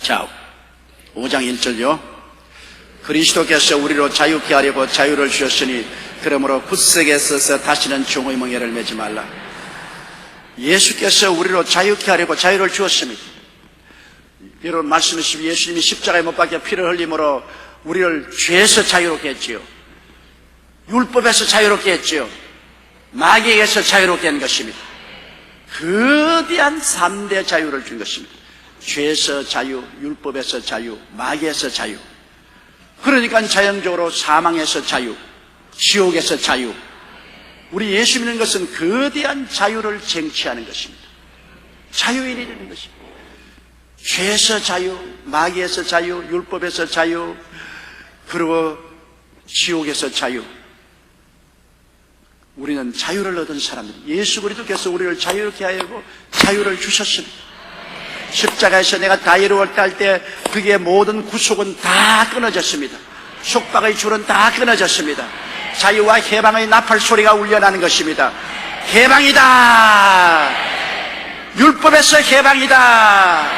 자, 5장 1절요. 그리스도께서 우리로 자유케 하려고 자유를 주셨으니 그러므로 굳세게 서서 다시는 종의 멍에를 매지 말라. 예수께서 우리로 자유케 하려고 자유를 주었습니다. 여러분 말씀하시면 예수님이 십자가에 못 박혀 피를 흘림으로 우리를 죄에서 자유롭게 했지요. 율법에서 자유롭게 했지요. 마귀에게서 자유롭게 한 것입니다. 거대한 3대 자유를 준 것입니다. 죄에서 자유, 율법에서 자유, 마귀에서 자유. 그러니까 자연적으로 사망에서 자유, 지옥에서 자유. 우리 예수 믿는 것은 거대한 자유를 쟁취하는 것입니다. 자유인이 되는 것입니다. 죄에서 자유, 마귀에서 자유, 율법에서 자유, 그리고 지옥에서 자유. 우리는 자유를 얻은 사람들. 예수 그리스도께서 우리를 자유롭게 하려고 자유를 주셨습니다. 십자가에서 내가 자유로웠다 할 때 그게 모든 구속은 다 끊어졌습니다. 속박의 줄은 다 끊어졌습니다. 자유와 해방의 나팔 소리가 울려나는 것입니다. 해방이다. 율법에서 해방이다.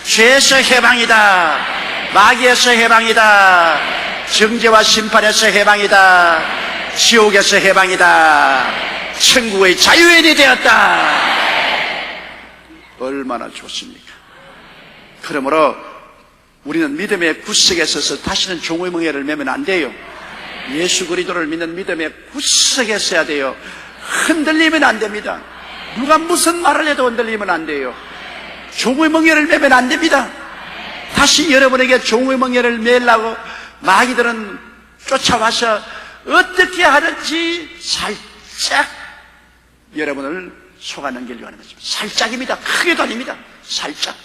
죄에서 해방이다. 마귀에서 해방이다. 정죄와 심판에서 해방이다. 지옥에서 해방이다. 천국의 자유인이 되었다. 얼마나 좋습니까? 그러므로 우리는 믿음의 굳세게 서서 다시는 종의 멍에를 매면 안 돼요. 예수 그리스도를 믿는 믿음의 굳세게 서야 돼요. 흔들리면 안 됩니다. 누가 무슨 말을 해도 흔들리면 안 돼요. 종의 멍에를 매면 안 됩니다. 다시 여러분에게 종의 멍에를 매려고 마귀들은 쫓아와서 어떻게 하든지 살짝 여러분을 속아 넘기려고 하는 것입니다. 살짝입니다. 크게도 아닙니다. 살짝.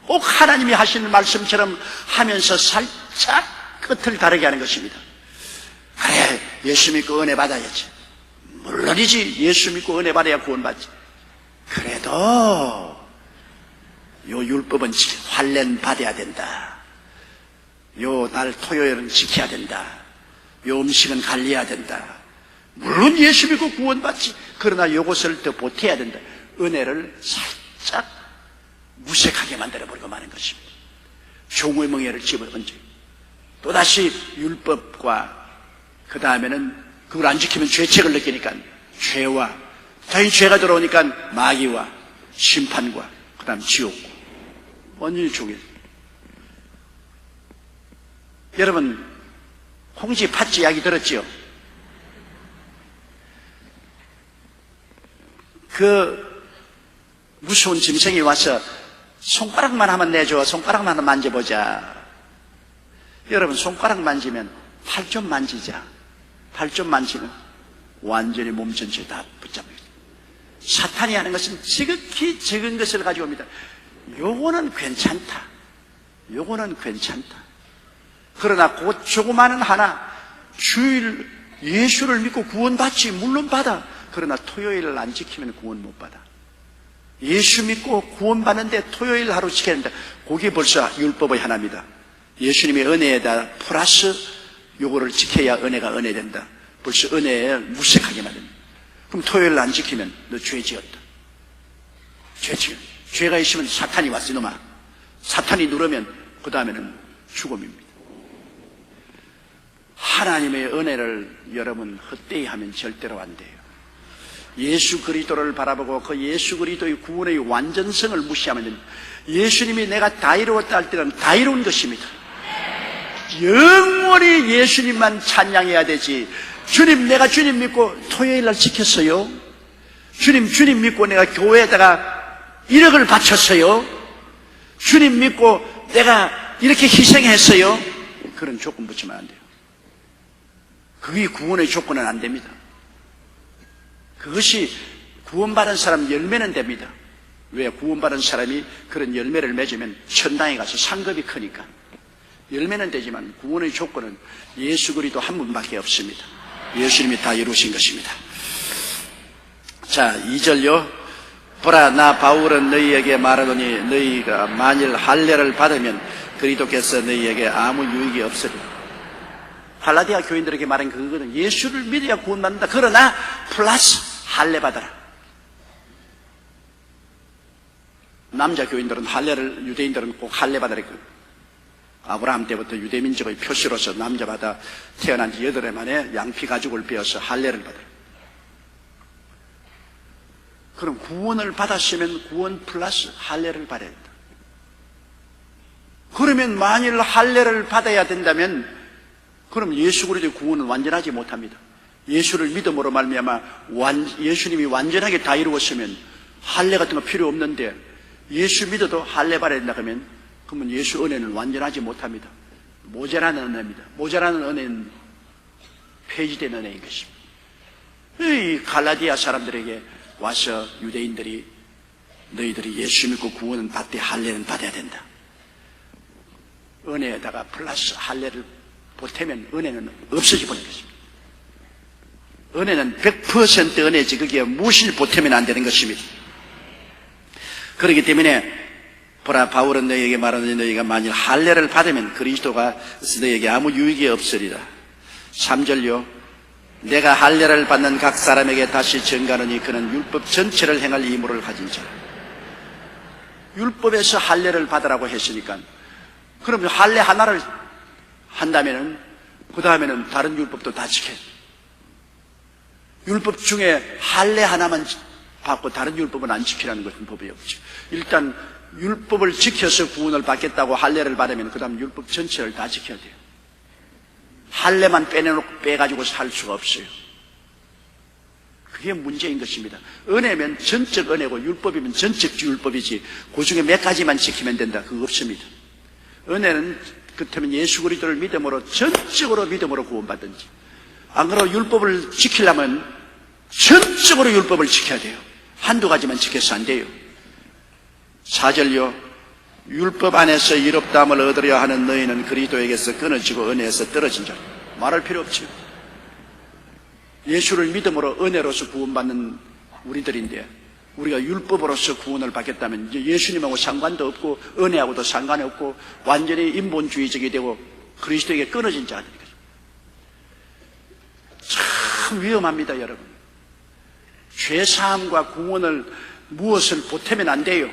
꼭 하나님이 하시는 말씀처럼 하면서 살짝 끝을 가르게 하는 것입니다. 그래, 예수 믿고 은혜 받아야지. 물론이지. 예수 믿고 은혜 받아야 구원받지. 그래도 요 율법은 환련 받아야 된다. 요 날 토요일은 지켜야 된다. 요 음식은 관리해야 된다. 물론 예수 믿고 구원받지. 그러나 요것을 더 보태야 된다. 은혜를 살짝 무색하게 만들어버리고 마는 것입니다. 종의 멍에를 집어던져. 또다시 율법과 그 다음에는 그걸 안 지키면 죄책을 느끼니까 죄와 자기 죄가 들어오니까 마귀와 심판과 그 다음 지옥과 완전히 종이. 여러분 홍지 팥쥐 이야기 들었지요? 그 무서운 짐승이 와서 손가락만 하면 내줘. 손가락만 만져보자. 여러분 손가락 만지면 팔 좀 만지자. 팔 좀 만지면 완전히 몸 전체 다 붙잡니다. 사탄이 하는 것은 지극히 적은 것을 가지고 옵니다. 요거는 괜찮다. 요거는 괜찮다. 그러나 그 조그마한 하나 주일 예수를 믿고 구원받지. 물론 받아. 그러나 토요일을 안 지키면 구원 못 받아. 예수 믿고 구원받는데 토요일 하루 지켜야 된다. 그게 벌써 율법의 하나입니다. 예수님의 은혜에다 플러스 요거를 지켜야 은혜가 은혜 된다. 벌써 은혜에 무색하게 만듭니다. 그럼 토요일을 안 지키면 너 죄 지었다. 죄 지었다. 죄가 있으면 사탄이 왔어 이놈아. 사탄이 누르면 그 다음에는 죽음입니다. 하나님의 은혜를 여러분 헛되이 하면 절대로 안 돼요. 예수 그리스도를 바라보고 그 예수 그리스도의 구원의 완전성을 무시하면 됩니다. 예수님이 내가 다 이루었다 할 때는 다 이룬 것입니다. 영원히 예수님만 찬양해야 되지. 주님 내가 주님 믿고 토요일날 지켰어요. 주님 믿고 내가 교회에다가 1억을 바쳤어요. 주님 믿고 내가 이렇게 희생했어요. 그런 조건 붙이면 안 돼요. 그게 구원의 조건은 안 됩니다. 그것이 구원받은 사람 열매는 됩니다. 왜? 구원받은 사람이 그런 열매를 맺으면 천당에 가서 상급이 크니까. 열매는 되지만 구원의 조건은 예수 그리스도 한 분밖에 없습니다. 예수님이 다 이루신 것입니다. 자, 2절요. 보라, 나 바울은 너희에게 말하노니 너희가 만일 할례를 받으면 그리스도께서 너희에게 아무 유익이 없으리라. 갈라디아 교인들에게 말한 그거는 예수를 믿어야 구원받는다. 그러나 플러스 할례 받아라. 남자 교인들은 할례를, 유대인들은 꼭 할례 받으라 했거든요. 아브라함 때부터 유대민족의 표시로서 남자마다 태어난 지 8해 만에 양피 가죽을 베어서 할례를 받아요. 그럼 구원을 받았으면 구원 플러스 할례를 받아야 된다. 그러면 만일 할례를 받아야 된다면 그럼 예수 그리스도의 구원은 완전하지 못합니다. 예수를 믿음으로 말미암아 예수님이 완전하게 다 이루었으면 할례 같은 거 필요 없는데 예수 믿어도 할례 받아야 된다 그러면 그러면 예수 은혜는 완전하지 못합니다. 모자라는 은혜입니다. 모자라는 은혜는 폐지된 은혜인 것입니다. 이 갈라디아 사람들에게 와서 유대인들이 너희들이 예수 믿고 구원은 받되 할례는 받아야 된다. 은혜에다가 플러스 할례를 보태면 은혜는 없어져 버리는 것입니다. 은혜는 100% 은혜지 그게 무엇을 보태면 안 되는 것입니다. 그렇기 때문에 보라 바울은 너희에게 말하노니 너희가 만일 할례를 받으면 그리스도가 너희에게 아무 유익이 없으리라. 3절요. 내가 할례를 받는 각 사람에게 다시 증가하노니 그는 율법 전체를 행할 의무를 가진 자라. 율법에서 할례를 받으라고 했으니까 그럼 할례 하나를 한다면은 그 다음에는 다른 율법도 다 지켜야 돼. 율법 중에 할례 하나만 받고 다른 율법은 안 지키라는 것은 법이 없죠. 일단 율법을 지켜서 구원을 받겠다고 할례를 받으면 그 다음 율법 전체를 다 지켜야 돼요. 할례만 빼가지고 살 수가 없어요. 그게 문제인 것입니다. 은혜면 전적 은혜고 율법이면 전적 율법이지 그 중에 몇 가지만 지키면 된다. 그거 없습니다. 은혜는 그렇다면 예수 그리스도를 믿음으로 전적으로 믿음으로 구원받든지 안 그러고 율법을 지키려면 전적으로 율법을 지켜야 돼요. 한두 가지만 지켜서 안 돼요. 4절요. 율법 안에서 의롭다함을 얻으려 하는 너희는 그리스도에게서 끊어지고 은혜에서 떨어진 자라. 말할 필요 없죠. 예수를 믿음으로 은혜로서 구원받는 우리들인데 우리가 율법으로서 구원을 받겠다면 이제 예수님하고 상관도 없고 은혜하고도 상관이 없고 완전히 인본주의적이 되고 그리스도에게 끊어진 자들이거든요. 참 위험합니다, 여러분. 죄사함과 구원을 무엇을 보태면 안 돼요.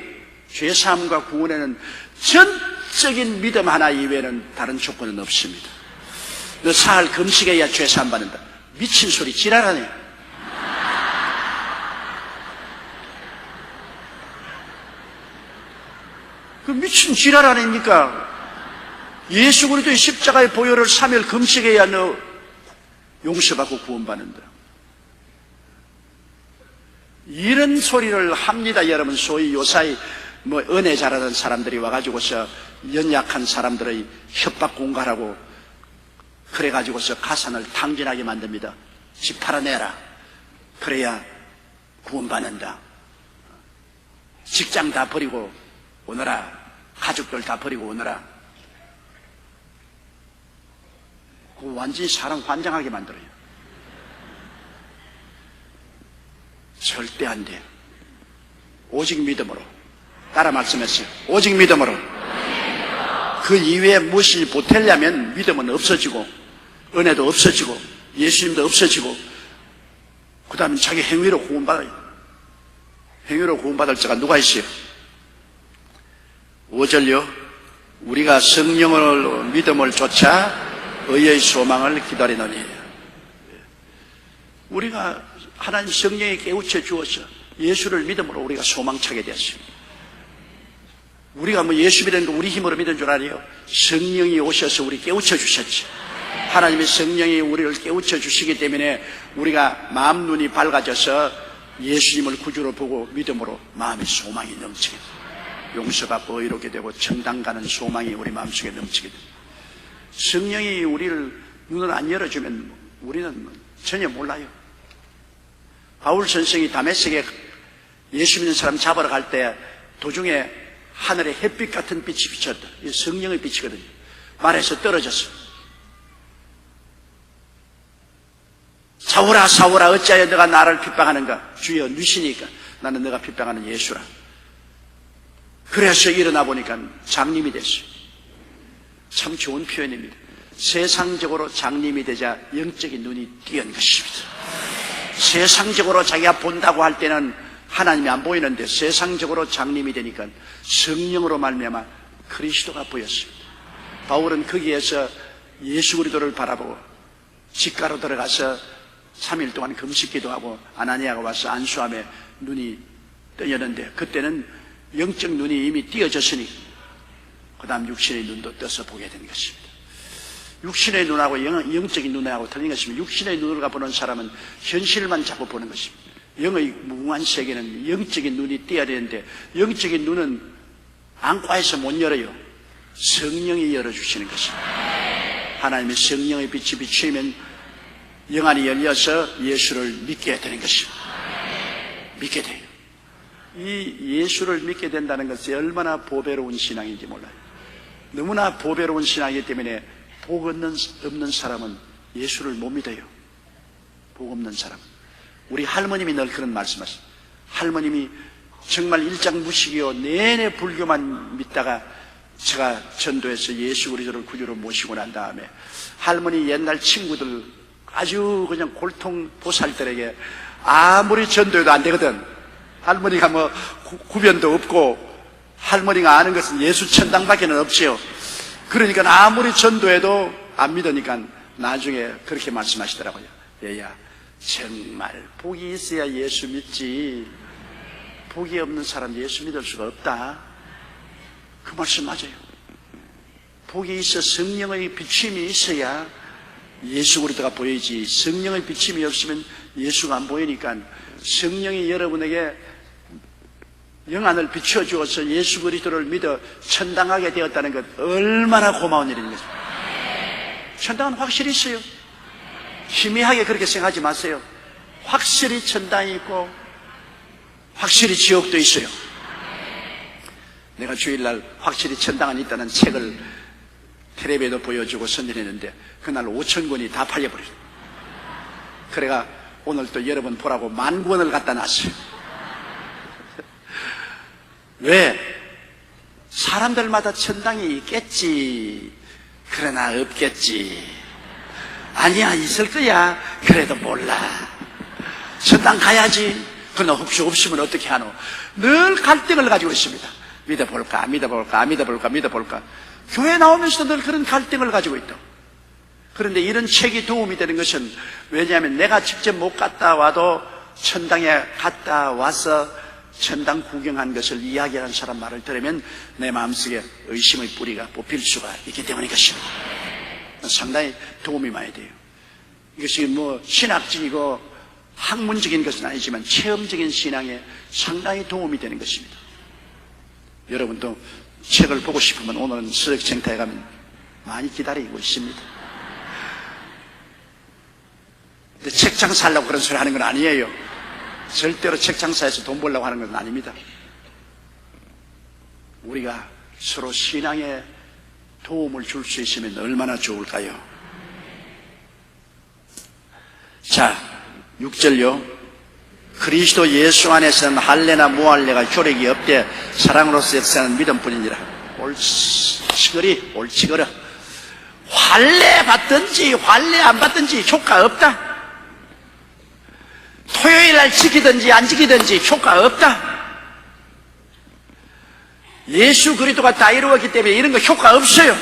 죄사함과 구원에는 전적인 믿음 하나 이외에는 다른 조건은 없습니다. 너 사흘 금식해야 죄사함 받는다. 미친 소리 지랄하네. 그 미친 지랄 아닙니까? 예수 그리스도의 십자가의 보혈을 3일 금식해야 너 용서받고 구원받는다. 이런 소리를 합니다, 여러분. 소위 요사이 은혜 잘하는 사람들이 와가지고서 연약한 사람들의 협박 공갈하고 그래가지고서 가산을 탕진하게 만듭니다. 집 팔아내라. 그래야 구원받는다. 직장 다 버리고 오너라. 가족들 다 버리고 오너라. 그거 완전히 사람 환장하게 만들어요. 절대 안 돼요. 오직 믿음으로. 따라 말씀했어요. 오직 믿음으로. 그 이외에 무엇이 보태려면 믿음은 없어지고 은혜도 없어지고 예수님도 없어지고 그 다음에 자기 행위로 구원받아요. 행위로 구원받을 자가 누가 있어요? 5절요. 우리가 성령을 믿음을 좇아 의의 소망을 기다리노니. 우리가 하나님 성령이 깨우쳐 주어서 예수를 믿음으로 우리가 소망차게 되었어요. 우리가 예수 믿는 거 우리 힘으로 믿은 줄 알아요? 성령이 오셔서 우리 깨우쳐 주셨지. 하나님의 성령이 우리를 깨우쳐 주시기 때문에 우리가 마음 눈이 밝아져서 예수님을 구주로 보고 믿음으로 마음의 소망이 넘치게 됩니다. 용서받고 의롭게 되고 정당 가는 소망이 우리 마음속에 넘치게 됩니다. 성령이 우리를 눈을 안 열어주면 우리는 전혀 몰라요. 바울 선생이 다메섹에 예수 믿는 사람 잡으러 갈 때 도중에 하늘에 햇빛 같은 빛이 비쳤다. 이 성령의 빛이거든요. 말에서 떨어졌어. 사울아 사울아 어찌하여 너가 나를 핍박하는가? 주여 누시니까 나는 너가 핍박하는 예수라. 그래서 일어나 보니까 장님이 됐어요. 참 좋은 표현입니다. 세상적으로 장님이 되자 영적인 눈이 띄은 것입니다. 세상적으로 자기가 본다고 할 때는 하나님이 안 보이는데 세상적으로 장님이 되니까 성령으로 말미암아 그리스도가 보였습니다. 바울은 거기에서 예수 그리스도를 바라보고 직가로 들어가서 3일 동안 금식 기도하고 아나니아가 와서 안수함에 눈이 뜨였는데 그때는 영적 눈이 이미 띄어졌으니 그 다음 육신의 눈도 떠서 보게 된 것입니다. 육신의 눈하고 영적인 눈하고 틀린 것입니다. 육신의 눈으로 보는 사람은 현실만 자꾸 보는 것입니다. 영의 무궁한 세계는 영적인 눈이 띄어야 되는데 영적인 눈은 안과에서 못 열어요. 성령이 열어주시는 것입니다. 하나님의 성령의 빛이 비추면 영안이 열려서 예수를 믿게 되는 것입니다. 믿게 돼요. 이 예수를 믿게 된다는 것이 얼마나 보배로운 신앙인지 몰라요. 너무나 보배로운 신앙이기 때문에 복 없는 사람은 예수를 못 믿어요. 복 없는 사람은. 우리 할머님이 늘 그런 말씀하셨어요. 할머님이 정말 일장무식이요 내내 불교만 믿다가 제가 전도해서 예수 그리스도를 구주로 모시고 난 다음에 할머니 옛날 친구들 아주 그냥 골통 보살들에게 아무리 전도해도 안 되거든. 할머니가 뭐 구변도 없고 할머니가 아는 것은 예수 천당밖에는 없지요. 그러니까 아무리 전도해도 안 믿으니까 나중에 그렇게 말씀하시더라고요. 얘야 정말 복이 있어야 예수 믿지 복이 없는 사람 예수 믿을 수가 없다. 그 말씀 맞아요. 복이 있어 성령의 비침이 있어야 예수 그리스도가 보이지 성령의 비침이 없으면 예수가 안 보이니까 성령이 여러분에게 영안을 비춰주어서 예수 그리스도를 믿어 천당하게 되었다는 것 얼마나 고마운 일인 거죠. 천당은 확실히 있어요. 희미하게 그렇게 생각하지 마세요. 확실히 천당이 있고 확실히 지옥도 있어요. 내가 주일날 확실히 천당은 있다는 책을 텔레비에도 보여주고 선전했는데 그날 5,000권이 다 팔려버렸어요. 그래가 오늘 또 여러분 보라고 10,000권을 갖다 놨어요. 왜? 사람들마다 천당이 있겠지. 그러나 없겠지. 아니야 있을 거야. 그래도 몰라. 천당 가야지. 그러나 혹시 없으면 어떻게 하노? 늘 갈등을 가지고 있습니다. 믿어볼까 믿어볼까 믿어볼까 믿어볼까. 교회 나오면서도 늘 그런 갈등을 가지고 있다. 그런데 이런 책이 도움이 되는 것은 왜냐하면 내가 직접 못 갔다 와도 천당에 갔다 와서 천당 구경한 것을 이야기하는 사람 말을 들으면 내 마음속에 의심의 뿌리가 뽑힐 수가 있기 때문인 것입니다. 상당히 도움이 많이 돼요. 이것이 뭐 신학적이고 학문적인 것은 아니지만 체험적인 신앙에 상당히 도움이 되는 것입니다. 여러분도 책을 보고 싶으면 오늘은 서적센터에 가면 많이 기다리고 있습니다. 근데 책 장사하려고 그런 소리 하는 건 아니에요. 절대로 책 장사해서 돈 벌려고 하는 건 아닙니다. 우리가 서로 신앙에 도움을 줄 수 있으면 얼마나 좋을까요? 자, 6절요. 그리스도 예수 안에서는 할례나 무할례가 효력이 없되 사랑으로서 역사는 믿음뿐이니라. 옳지거려. 할례 받든지 할례 안 받든지 효과 없다. 토요일 날 지키든지 안 지키든지 효과 없다. 예수 그리스도가 다 이루었기 때문에 이런 거 효과 없어요.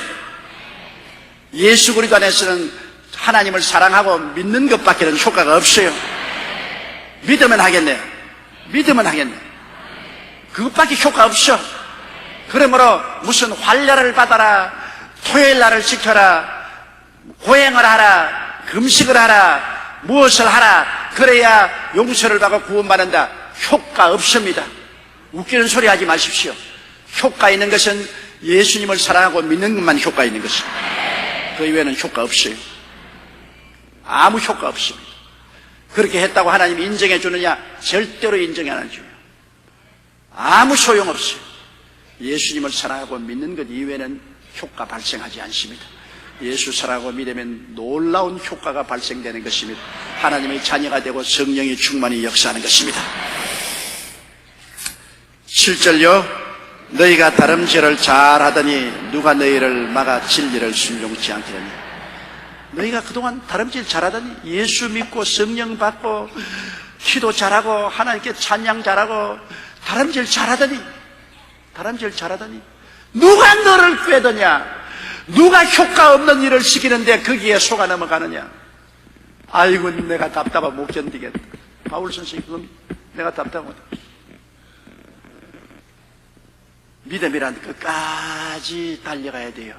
예수 그리스도 안에서는 하나님을 사랑하고 믿는 것밖에는 효과가 없어요. 믿으면 하겠네. 믿으면 하겠네. 그것밖에 효과 없어. 그러므로 무슨 할례를 받아라, 토요일 날을 지켜라, 고행을 하라, 금식을 하라, 무엇을 하라, 그래야 용서를 받고 구원받는다. 효과 없습니다. 웃기는 소리 하지 마십시오. 효과 있는 것은 예수님을 사랑하고 믿는 것만 효과 있는 것입니다. 그 이외에는 효과 없어요. 아무 효과 없습니다. 그렇게 했다고 하나님이 인정해 주느냐? 절대로 인정이 안 해줘요. 아무 소용없어요. 예수님을 사랑하고 믿는 것 이외에는 효과 발생하지 않습니다. 예수 사랑하고 믿으면 놀라운 효과가 발생되는 것입니다. 하나님의 자녀가 되고 성령이 충만히 역사하는 것입니다. 7절요. 너희가 다름질을 잘하더니 누가 너희를 막아 진리를 순종치 않게 하니. 너희가 그동안 다름질 잘하더니 예수 믿고 성령 받고 기도 잘하고 하나님께 찬양 잘하고 다람쥐를 잘하더니 누가 너를 꾀더냐? 누가 효과 없는 일을 시키는데 거기에 속아 넘어가느냐? 아이고 내가 답답하 못 견디겠다. 바울 선생님 그건 내가 답답하다. 믿음이란 끝까지 달려가야 돼요.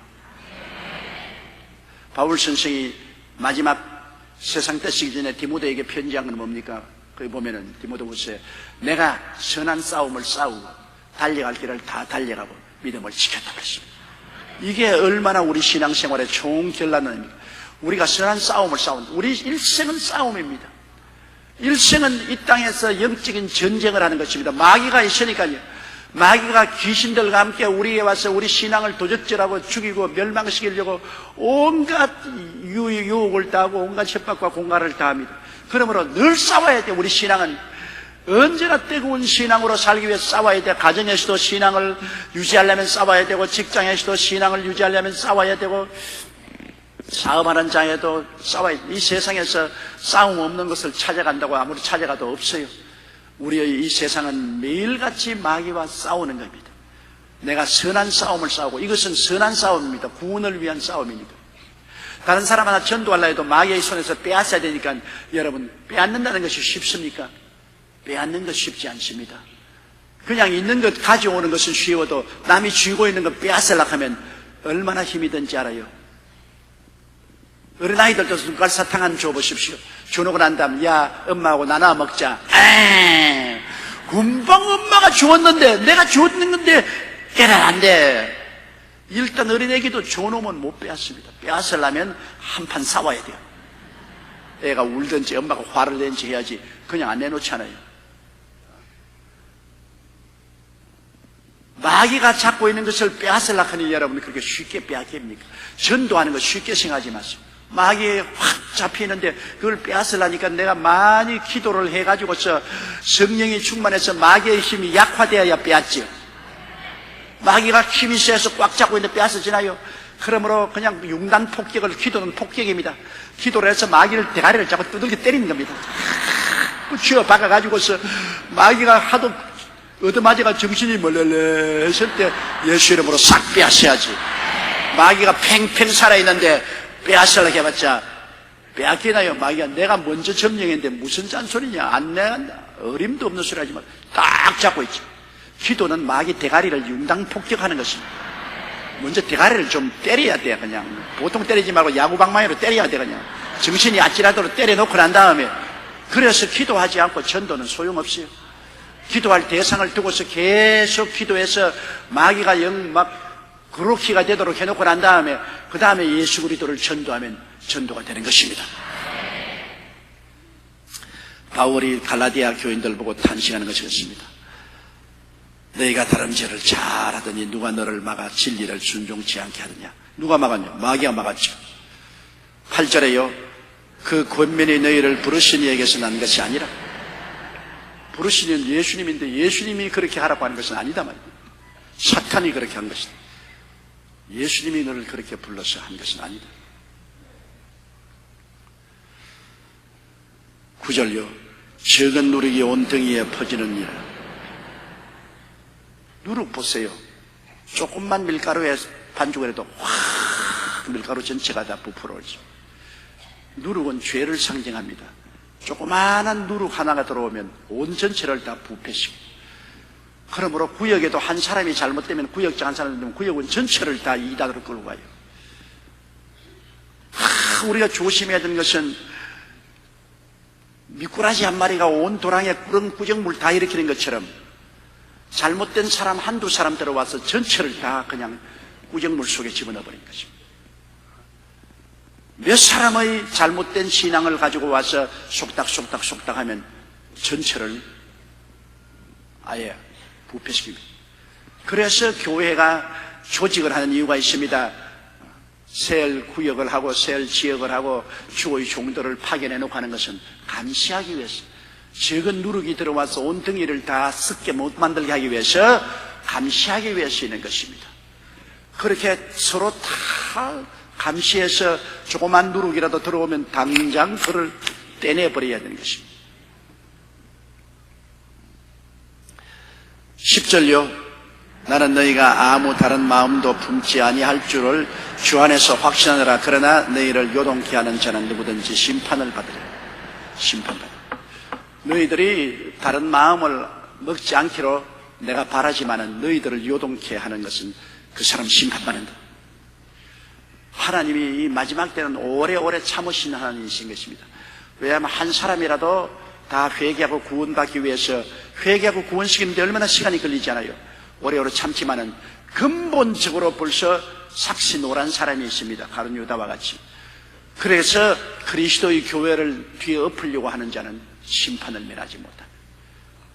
바울 선생이 마지막 세상 떼시기 전에 디모데에게 편지한 건 뭡니까? 거기 보면은 디모데후서에 내가 선한 싸움을 싸우고 달려갈 길을 다 달려가고 믿음을 지켰다고 했습니다. 이게 얼마나 우리 신앙생활의 좋은 결론입니까? 우리가 선한 싸움을 싸운다. 우리 일생은 싸움입니다. 일생은 이 땅에서 영적인 전쟁을 하는 것입니다. 마귀가 있으니까요. 마귀가 귀신들과 함께 우리에 와서 우리 신앙을 도적질하고 죽이고 멸망시키려고 온갖 유혹을 다하고 온갖 협박과 공갈을 다합니다. 그러므로 늘 싸워야 돼. 우리 신앙은 언제나 뜨거운 신앙으로 살기 위해 싸워야 돼. 가정에서도 신앙을 유지하려면 싸워야 되고, 직장에서도 신앙을 유지하려면 싸워야 되고, 사업하는 장에도 싸워야 돼. 이 세상에서 싸움 없는 것을 찾아간다고 아무리 찾아가도 없어요. 우리의 이 세상은 매일같이 마귀와 싸우는 겁니다. 내가 선한 싸움을 싸우고, 이것은 선한 싸움입니다. 구원을 위한 싸움이니까. 다른 사람 하나 전도하려 해도 마귀의 손에서 빼앗아야 되니까, 여러분, 빼앗는다는 것이 쉽습니까? 빼앗는 것 쉽지 않습니다. 그냥 있는 것 가져오는 것은 쉬워도 남이 쥐고 있는 것 빼앗으려고 하면 얼마나 힘이 든지 알아요. 어린아이들도 눈깔사탕 한 줘보십시오. 주놓고 난 다음 야 엄마하고 나눠 먹자. 금방 엄마가 주었는데 내가 주었는 건데 깨는 안 돼. 일단 어린애기도 줘놓으면 못 빼앗습니다. 빼앗으려면 한판 싸워야 돼요. 애가 울든지 엄마가 화를 내든지 해야지 그냥 안 내놓잖아요. 마귀가 잡고 있는 것을 빼앗으려고 하니 여러분 그렇게 쉽게 빼앗깁니까? 전도하는 거 쉽게 생각하지 마세요. 마귀에 확 잡히는데 그걸 빼앗으려니까 내가 많이 기도를 해가지고서 성령이 충만해서 마귀의 힘이 약화되어야 빼앗지요. 마귀가 힘이 세서 꽉 잡고 있는데 빼앗어지나요? 그러므로 그냥 융단 폭격을, 기도는 폭격입니다. 기도를 해서 마귀를 대가리를 잡고 두들겨 때리는 겁니다. 쥐어 박아가지고서 마귀가 하도 얻어맞아가 정신이 멀레레 했을 때 예수 이름으로 싹 빼앗어야지. 마귀가 팽팽 살아있는데 빼앗으려고 해봤자 빼앗기나요? 마귀가 내가 먼저 점령했는데 무슨 짠소리냐? 안 내간다. 어림도 없는 소리 하지만 딱 잡고 있지. 기도는 마귀 대가리를 융당 폭격하는 것입니다. 먼저 대가리를 좀 때려야 돼. 그냥 보통 때리지 말고 야구방망이로 때려야 돼. 그냥 정신이 아찔하도록 때려놓고 난 다음에, 그래서 기도하지 않고 전도는 소용없어요. 기도할 대상을 두고서 계속 기도해서 마귀가 막 그렇게가 되도록 해놓고 난 다음에 그 다음에 예수 그리스도를 전도하면 전도가 되는 것입니다. 바울이 갈라디아 교인들 보고 탄식하는 것이 그렇습니다. 너희가 다름질을 잘하더니 누가 너를 막아 진리를 순종치 않게 하느냐? 누가 막았냐? 마귀가 막았죠. 8절에요. 그 권면이 너희를 부르신 이에게서 난 것이 아니라, 부르신 예수님인데 예수님이 그렇게 하라고 하는 것은 아니다 말이에요. 사탄이 그렇게 한 것이다. 예수님이 너를 그렇게 불러서 한 것은 아니다. 9절요. 적은 누룩이 온덩이에 퍼지는 일. 누룩 보세요. 조금만 밀가루에 반죽을 해도 확 밀가루 전체가 다 부풀어오죠. 누룩은 죄를 상징합니다. 조그마한 누룩 하나가 들어오면 온 전체를 다 부패시키고, 그러므로 구역에도 한 사람이 잘못되면, 구역장 한 사람이 되면 구역은 전체를 다 이단으로 끌고 가요. 우리가 조심해야 되는 것은 미꾸라지 한 마리가 온 도랑에 꾸정물 다 일으키는 것처럼 잘못된 사람 한두 사람 들어와서 전체를 다 그냥 꾸정물 속에 집어넣어버린 것입니다. 몇 사람의 잘못된 신앙을 가지고 와서 속닥 하면 전체를 아예 부패시킵니다. 그래서 교회가 조직을 하는 이유가 있습니다. 셀 구역을 하고 셀 지역을 하고 주의 종들을 파견해놓고 하는 것은 감시하기 위해서, 적은 누룩이 들어와서 온덩이를 다 썩게 못 만들게 하기 위해서, 감시하기 위해서 있는 것입니다. 그렇게 서로 다 감시해서 조그만 누룩이라도 들어오면 당장 그를 떼내버려야 되는 것입니다. 10절요. 나는 너희가 아무 다른 마음도 품지 아니할 줄을 주 안에서 확신하느라. 그러나 너희를 요동케 하는 자는 누구든지 심판을 받으리라. 심판받으리라. 너희들이 다른 마음을 먹지 않기로 내가 바라지만은 너희들을 요동케 하는 것은 그 사람 심판받는다. 하나님이 이 마지막 때는 오래오래 참으시는 하나님이신 것입니다. 왜냐하면 한 사람이라도 다 회개하고 구원받기 위해서 회개하고 구원시키는데 얼마나 시간이 걸리지 않아요. 오래오래 참지만은 근본적으로 벌써 삭시 노란 사람이 있습니다. 가룟 유다와 같이. 그래서 그리스도의 교회를 뒤에 엎으려고 하는 자는 심판을 면하지 못한다.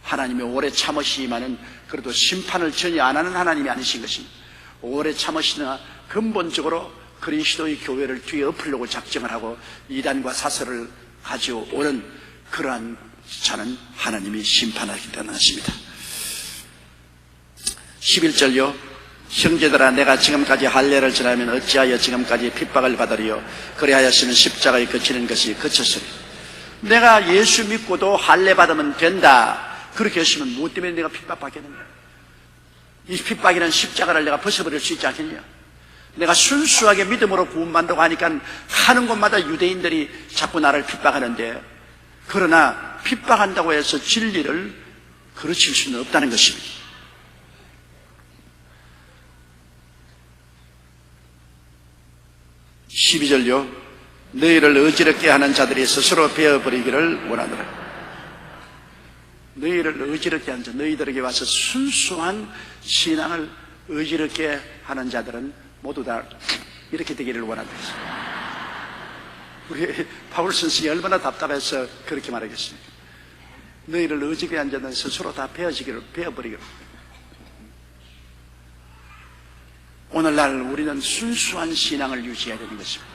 하나님이 오래 참으시지만은 그래도 심판을 전혀 안 하는 하나님이 아니신 것입니다. 오래 참으시나 근본적으로 그리스도의 교회를 뒤에 엎으려고 작정을 하고 이단과 사설을 가져오는 그러한 자는 하나님이 심판하겠다는 것입니다. 11절요. 형제들아, 내가 지금까지 할례를 전하면 어찌하여 지금까지 핍박을 받으리요. 그리하였으면 십자가에 거치는 것이 그쳤으리. 내가 예수 믿고도 할례 받으면 된다, 그렇게 했으면 무엇 때문에 내가 핍박받겠느냐? 이 핍박이라는 십자가를 내가 벗어버릴 수 있지 않겠냐? 내가 순수하게 믿음으로 구원받는다고 하니까 하는 곳마다 유대인들이 자꾸 나를 핍박하는데, 그러나 핍박한다고 해서 진리를 그르칠 수는 없다는 것입니다. 12절요. 너희를 어지럽게 하는 자들이 스스로 베어버리기를 원하노라. 너희를 어지럽게 하는 자, 너희들에게 와서 순수한 신앙을 어지럽게 하는 자들은 모두 다 이렇게 되기를 원한다. 우리 바울 선생이 얼마나 답답해서 그렇게 말하겠습니까? 너희를 어지럽게 하는 자들은 스스로 다 베어버리기를. 오늘날 우리는 순수한 신앙을 유지해야 되는 것입니다.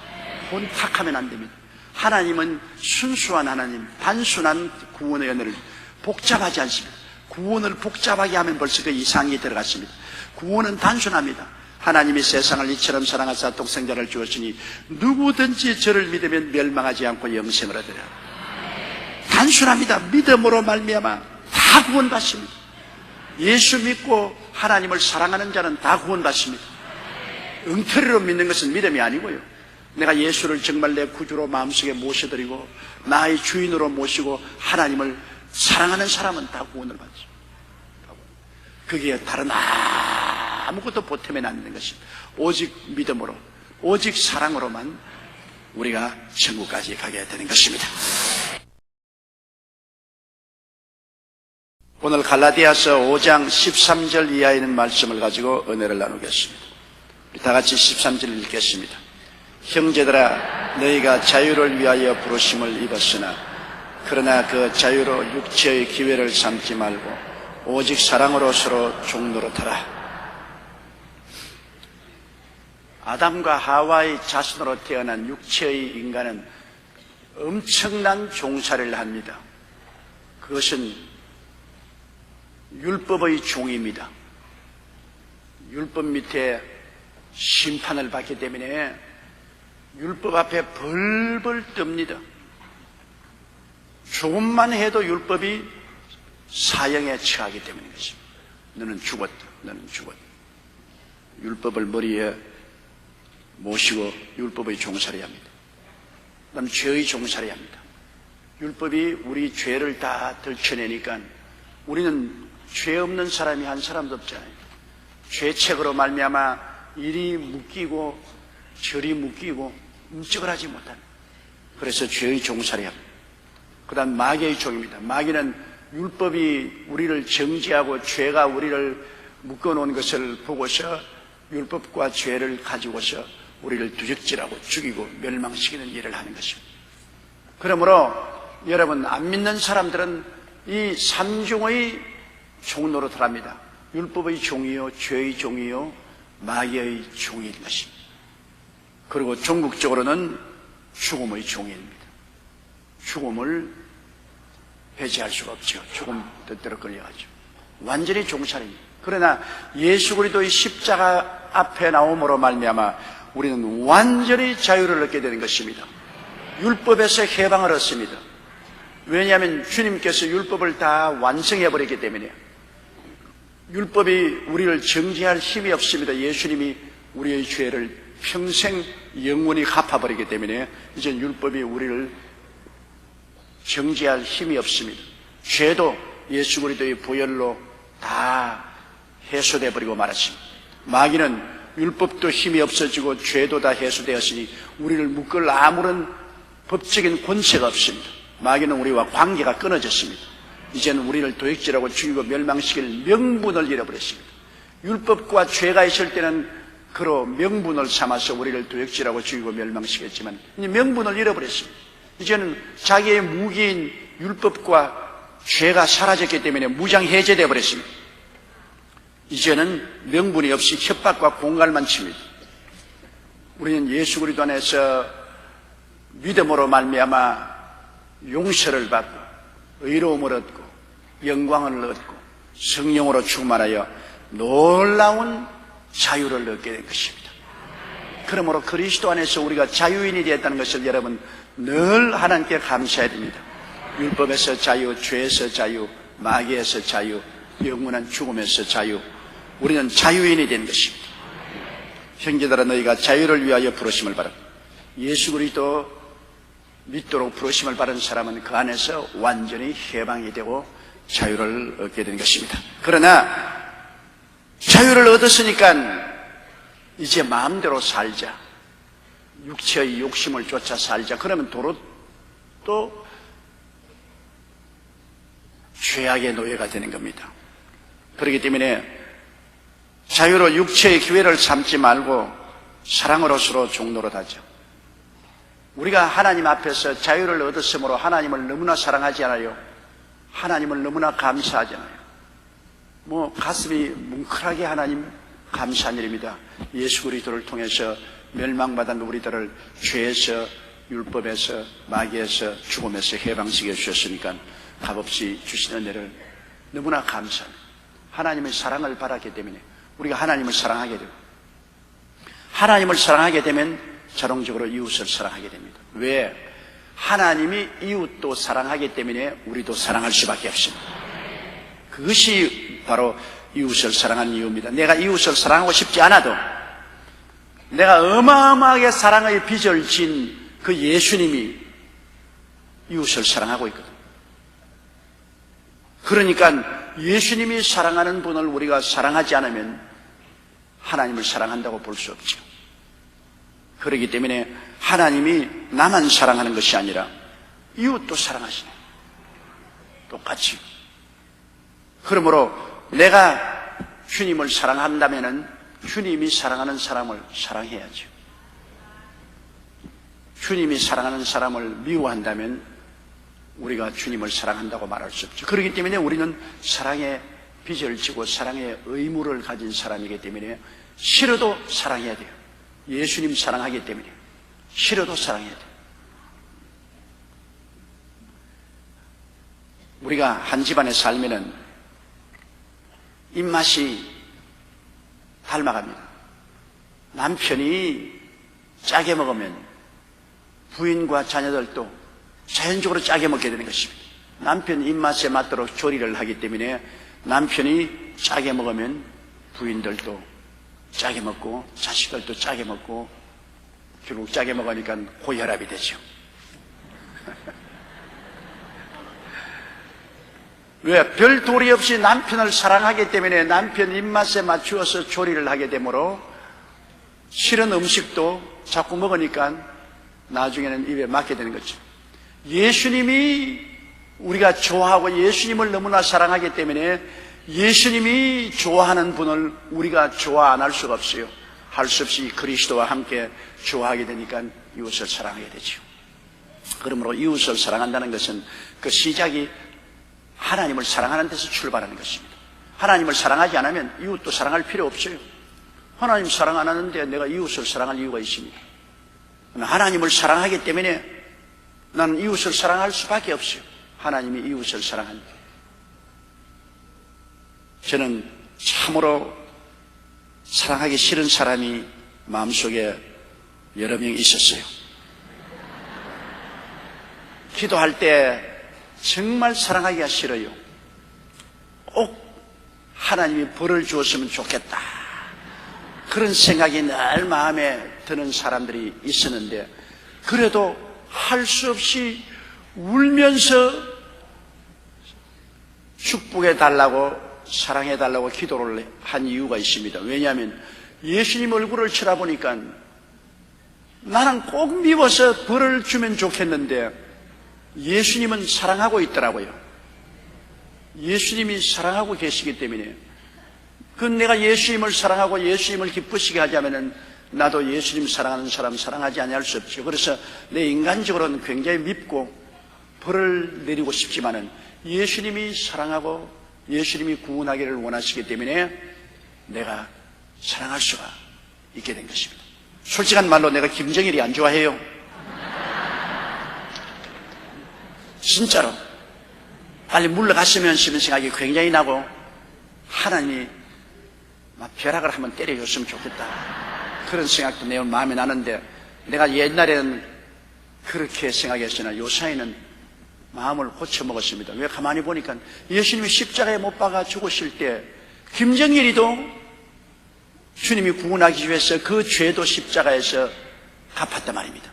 혼탁하면 안 됩니다. 하나님은 순수한 하나님, 단순한 구원의 은혜를 복잡하지 않습니다. 구원을 복잡하게 하면 벌써 그 이상이 들어갔습니다. 구원은 단순합니다. 하나님이 세상을 이처럼 사랑하사 독생자를 주었으니 누구든지 저를 믿으면 멸망하지 않고 영생을 얻으리라. 단순합니다. 믿음으로 말미암아 다 구원받습니다. 예수 믿고 하나님을 사랑하는 자는 다 구원받습니다. 엉터리로 믿는 것은 믿음이 아니고요. 내가 예수를 정말 내 구주로 마음속에 모셔드리고 나의 주인으로 모시고 하나님을 사랑하는 사람은 다 구원을 받죠. 그게 다른 아무것도 보탬에 안 되는 것입니다. 오직 믿음으로, 오직 사랑으로만 우리가 천국까지 가게 되는 것입니다. 오늘 갈라디아서 5장 13절 이하에 있는 말씀을 가지고 은혜를 나누겠습니다. 다 같이 13절 읽겠습니다. 형제들아, 너희가 자유를 위하여 부르심을 입었으나 그러나 그 자유로 육체의 기회를 삼지 말고 오직 사랑으로 서로 종노릇하라. 아담과 하와의 자손으로 태어난 육체의 인간은 엄청난 종살이를 합니다. 그것은 율법의 종입니다. 율법 밑에 심판을 받기 때문에 율법 앞에 벌벌 뜹니다. 조금만 해도 율법이 사형에 처하기 때문인 것입니다. 너는 죽었다, 너는 죽었다. 율법을 머리에 모시고 율법의 종살이 합니다. 그 다음 죄의 종살이 합니다. 율법이 우리 죄를 다 들춰내니까 우리는 죄 없는 사람이 한 사람도 없잖아요. 죄책으로 말미암아 이리 묶이고 저리 묶이고 움직을 하지 못하는, 그래서 죄의 종살이 합니다. 그 다음 마귀의 종입니다. 마귀는 율법이 우리를 정죄하고 죄가 우리를 묶어놓은 것을 보고서 율법과 죄를 가지고서 우리를 두적질하고 죽이고 멸망시키는 일을 하는 것입니다. 그러므로 여러분, 안 믿는 사람들은 이 삼중의 종노릇을 합니다. 율법의 종이요, 죄의 종이요, 마귀의 종인 것입니다. 그리고 종국적으로는 죽음의 종입니다. 죽음을 배제할 수가 없죠. 죽음 뜻대로 끌려가죠. 완전히 종살입니다. 그러나 예수 그리스도의 십자가 앞에 나옴으로 말미암아 우리는 완전히 자유를 얻게 되는 것입니다. 율법에서 해방을 얻습니다. 왜냐하면 주님께서 율법을 다 완성해 버렸기 때문에 율법이 우리를 정죄할 힘이 없습니다. 예수님이 우리의 죄를 평생 영원히 갚아버리기 때문에 이제 율법이 우리를 정죄할 힘이 없습니다. 죄도 예수 그리스도의 보혈로 다 해소되어 버리고 말았습니다. 마귀는 율법도 힘이 없어지고 죄도 다 해소되었으니 우리를 묶을 아무런 법적인 권세가 없습니다. 마귀는 우리와 관계가 끊어졌습니다. 이제는 우리를 도둑질하고 죽이고 멸망시킬 명분을 잃어버렸습니다. 율법과 죄가 있을 때는 그로 명분을 삼아서 우리를 도둑질하고 죽이고 멸망시켰지만 이제 명분을 잃어버렸습니다. 이제는 자기의 무기인 율법과 죄가 사라졌기 때문에 무장해제되어 버렸습니다. 이제는 명분이 없이 협박과 공갈만 칩니다. 우리는 예수 그리스도 안에서 믿음으로 말미암아 용서를 받고 의로움을 얻고 영광을 얻고 성령으로 충만하여 놀라운 자유를 얻게 된 것입니다. 그러므로 그리스도 안에서 우리가 자유인이 되었다는 것을 여러분 늘 하나님께 감사해야 됩니다. 율법에서 자유, 죄에서 자유, 마귀에서 자유, 영원한 죽음에서 자유, 우리는 자유인이 된 것입니다. 형제들아, 너희가 자유를 위하여 부르심을 받아. 예수 그리스도 믿도록 부르심을 받은 사람은 그 안에서 완전히 해방이 되고 자유를 얻게 된 것입니다. 그러나 자유를 얻었으니까 이제 마음대로 살자, 육체의 욕심을 쫓아 살자, 그러면 도로 또 죄악의 노예가 되는 겁니다. 그렇기 때문에 자유로 육체의 기회를 삼지 말고 사랑으로 서로 종노릇하자. 우리가 하나님 앞에서 자유를 얻었으므로 하나님을 너무나 사랑하지 않아요? 하나님을 너무나 감사하잖아요. 가슴이 뭉클하게 하나님 감사한 일입니다. 예수 그리스도를 통해서 멸망받은 우리들을 죄에서, 율법에서, 마귀에서, 죽음에서 해방시켜 주셨으니까 값없이 주신 은혜를 너무나 감사합니다. 하나님의 사랑을 받았기 때문에 우리가 하나님을 사랑하게 되고, 하나님을 사랑하게 되면 자동적으로 이웃을 사랑하게 됩니다. 왜? 하나님이 이웃도 사랑하기 때문에 우리도 사랑할 수밖에 없습니다. 그것이 바로 이웃을 사랑하는 이유입니다. 내가 이웃을 사랑하고 싶지 않아도 내가 어마어마하게 사랑의 빚을 진 그 예수님이 이웃을 사랑하고 있거든. 그러니까 예수님이 사랑하는 분을 우리가 사랑하지 않으면 하나님을 사랑한다고 볼 수 없죠. 그렇기 때문에 하나님이 나만 사랑하는 것이 아니라 이웃도 사랑하시네. 똑같이. 그러므로 내가 주님을 사랑한다면 주님이 사랑하는 사람을 사랑해야죠. 주님이 사랑하는 사람을 미워한다면 우리가 주님을 사랑한다고 말할 수 없죠. 그렇기 때문에 우리는 사랑의 빚을 지고 사랑의 의무를 가진 사람이기 때문에 싫어도 사랑해야 돼요. 예수님 사랑하기 때문에 싫어도 사랑해야 돼요. 우리가 한 집안에 살면은 입맛이 닮아갑니다. 남편이 짜게 먹으면 부인과 자녀들도 자연적으로 짜게 먹게 되는 것입니다. 남편 입맛에 맞도록 조리를 하기 때문에 남편이 짜게 먹으면 부인들도 짜게 먹고 자식들도 짜게 먹고 결국 짜게 먹으니까 고혈압이 되죠. 왜? 별 도리 없이 남편을 사랑하기 때문에 남편 입맛에 맞추어서 조리를 하게 되므로 싫은 음식도 자꾸 먹으니까 나중에는 입에 맞게 되는 거죠. 예수님이 우리가 좋아하고 예수님을 너무나 사랑하기 때문에 예수님이 좋아하는 분을 우리가 좋아 안 할 수가 없어요. 할 수 없이 그리스도와 함께 좋아하게 되니까 이웃을 사랑하게 되죠. 그러므로 이웃을 사랑한다는 것은 그 시작이 하나님을 사랑하는 데서 출발하는 것입니다. 하나님을 사랑하지 않으면 이웃도 사랑할 필요 없어요. 하나님 사랑 안 하는데 내가 이웃을 사랑할 이유가 있습니까? 하나님을 사랑하기 때문에 나는 이웃을 사랑할 수밖에 없어요. 하나님이 이웃을 사랑합니다. 저는 참으로 사랑하기 싫은 사람이 마음속에 여러 명 있었어요. 기도할 때 정말 사랑하기가 싫어요. 꼭 하나님이 벌을 주었으면 좋겠다. 그런 생각이 늘 마음에 드는 사람들이 있었는데, 그래도 할 수 없이 울면서 축복해 달라고, 사랑해 달라고 기도를 한 이유가 있습니다. 왜냐하면 예수님 얼굴을 쳐다보니까 나는 꼭 미워서 벌을 주면 좋겠는데 예수님은 사랑하고 있더라고요. 예수님이 사랑하고 계시기 때문에, 내가 예수님을 사랑하고 예수님을 기쁘시게 하자면은 나도 예수님 사랑하는 사람 사랑하지 아니할 수 없죠. 그래서 내 인간적으로는 굉장히 밉고 벌을 내리고 싶지만은 예수님이 사랑하고 예수님이 구원하기를 원하시기 때문에 내가 사랑할 수가 있게 된 것입니다. 솔직한 말로 내가 김정일이 안 좋아해요. 진짜로. 빨리 물러갔으면 싶은 생각이 굉장히 나고, 하나님이 벼락을 한번 때려줬으면 좋겠다, 그런 생각도 내 마음에 나는데, 내가 옛날에는 그렇게 생각했으나 요사이는 마음을 고쳐먹었습니다. 왜? 가만히 보니까 예수님이 십자가에 못 박아 죽으실 때 김정일이도 주님이 구원하기 위해서 그 죄도 십자가에서 갚았단 말입니다.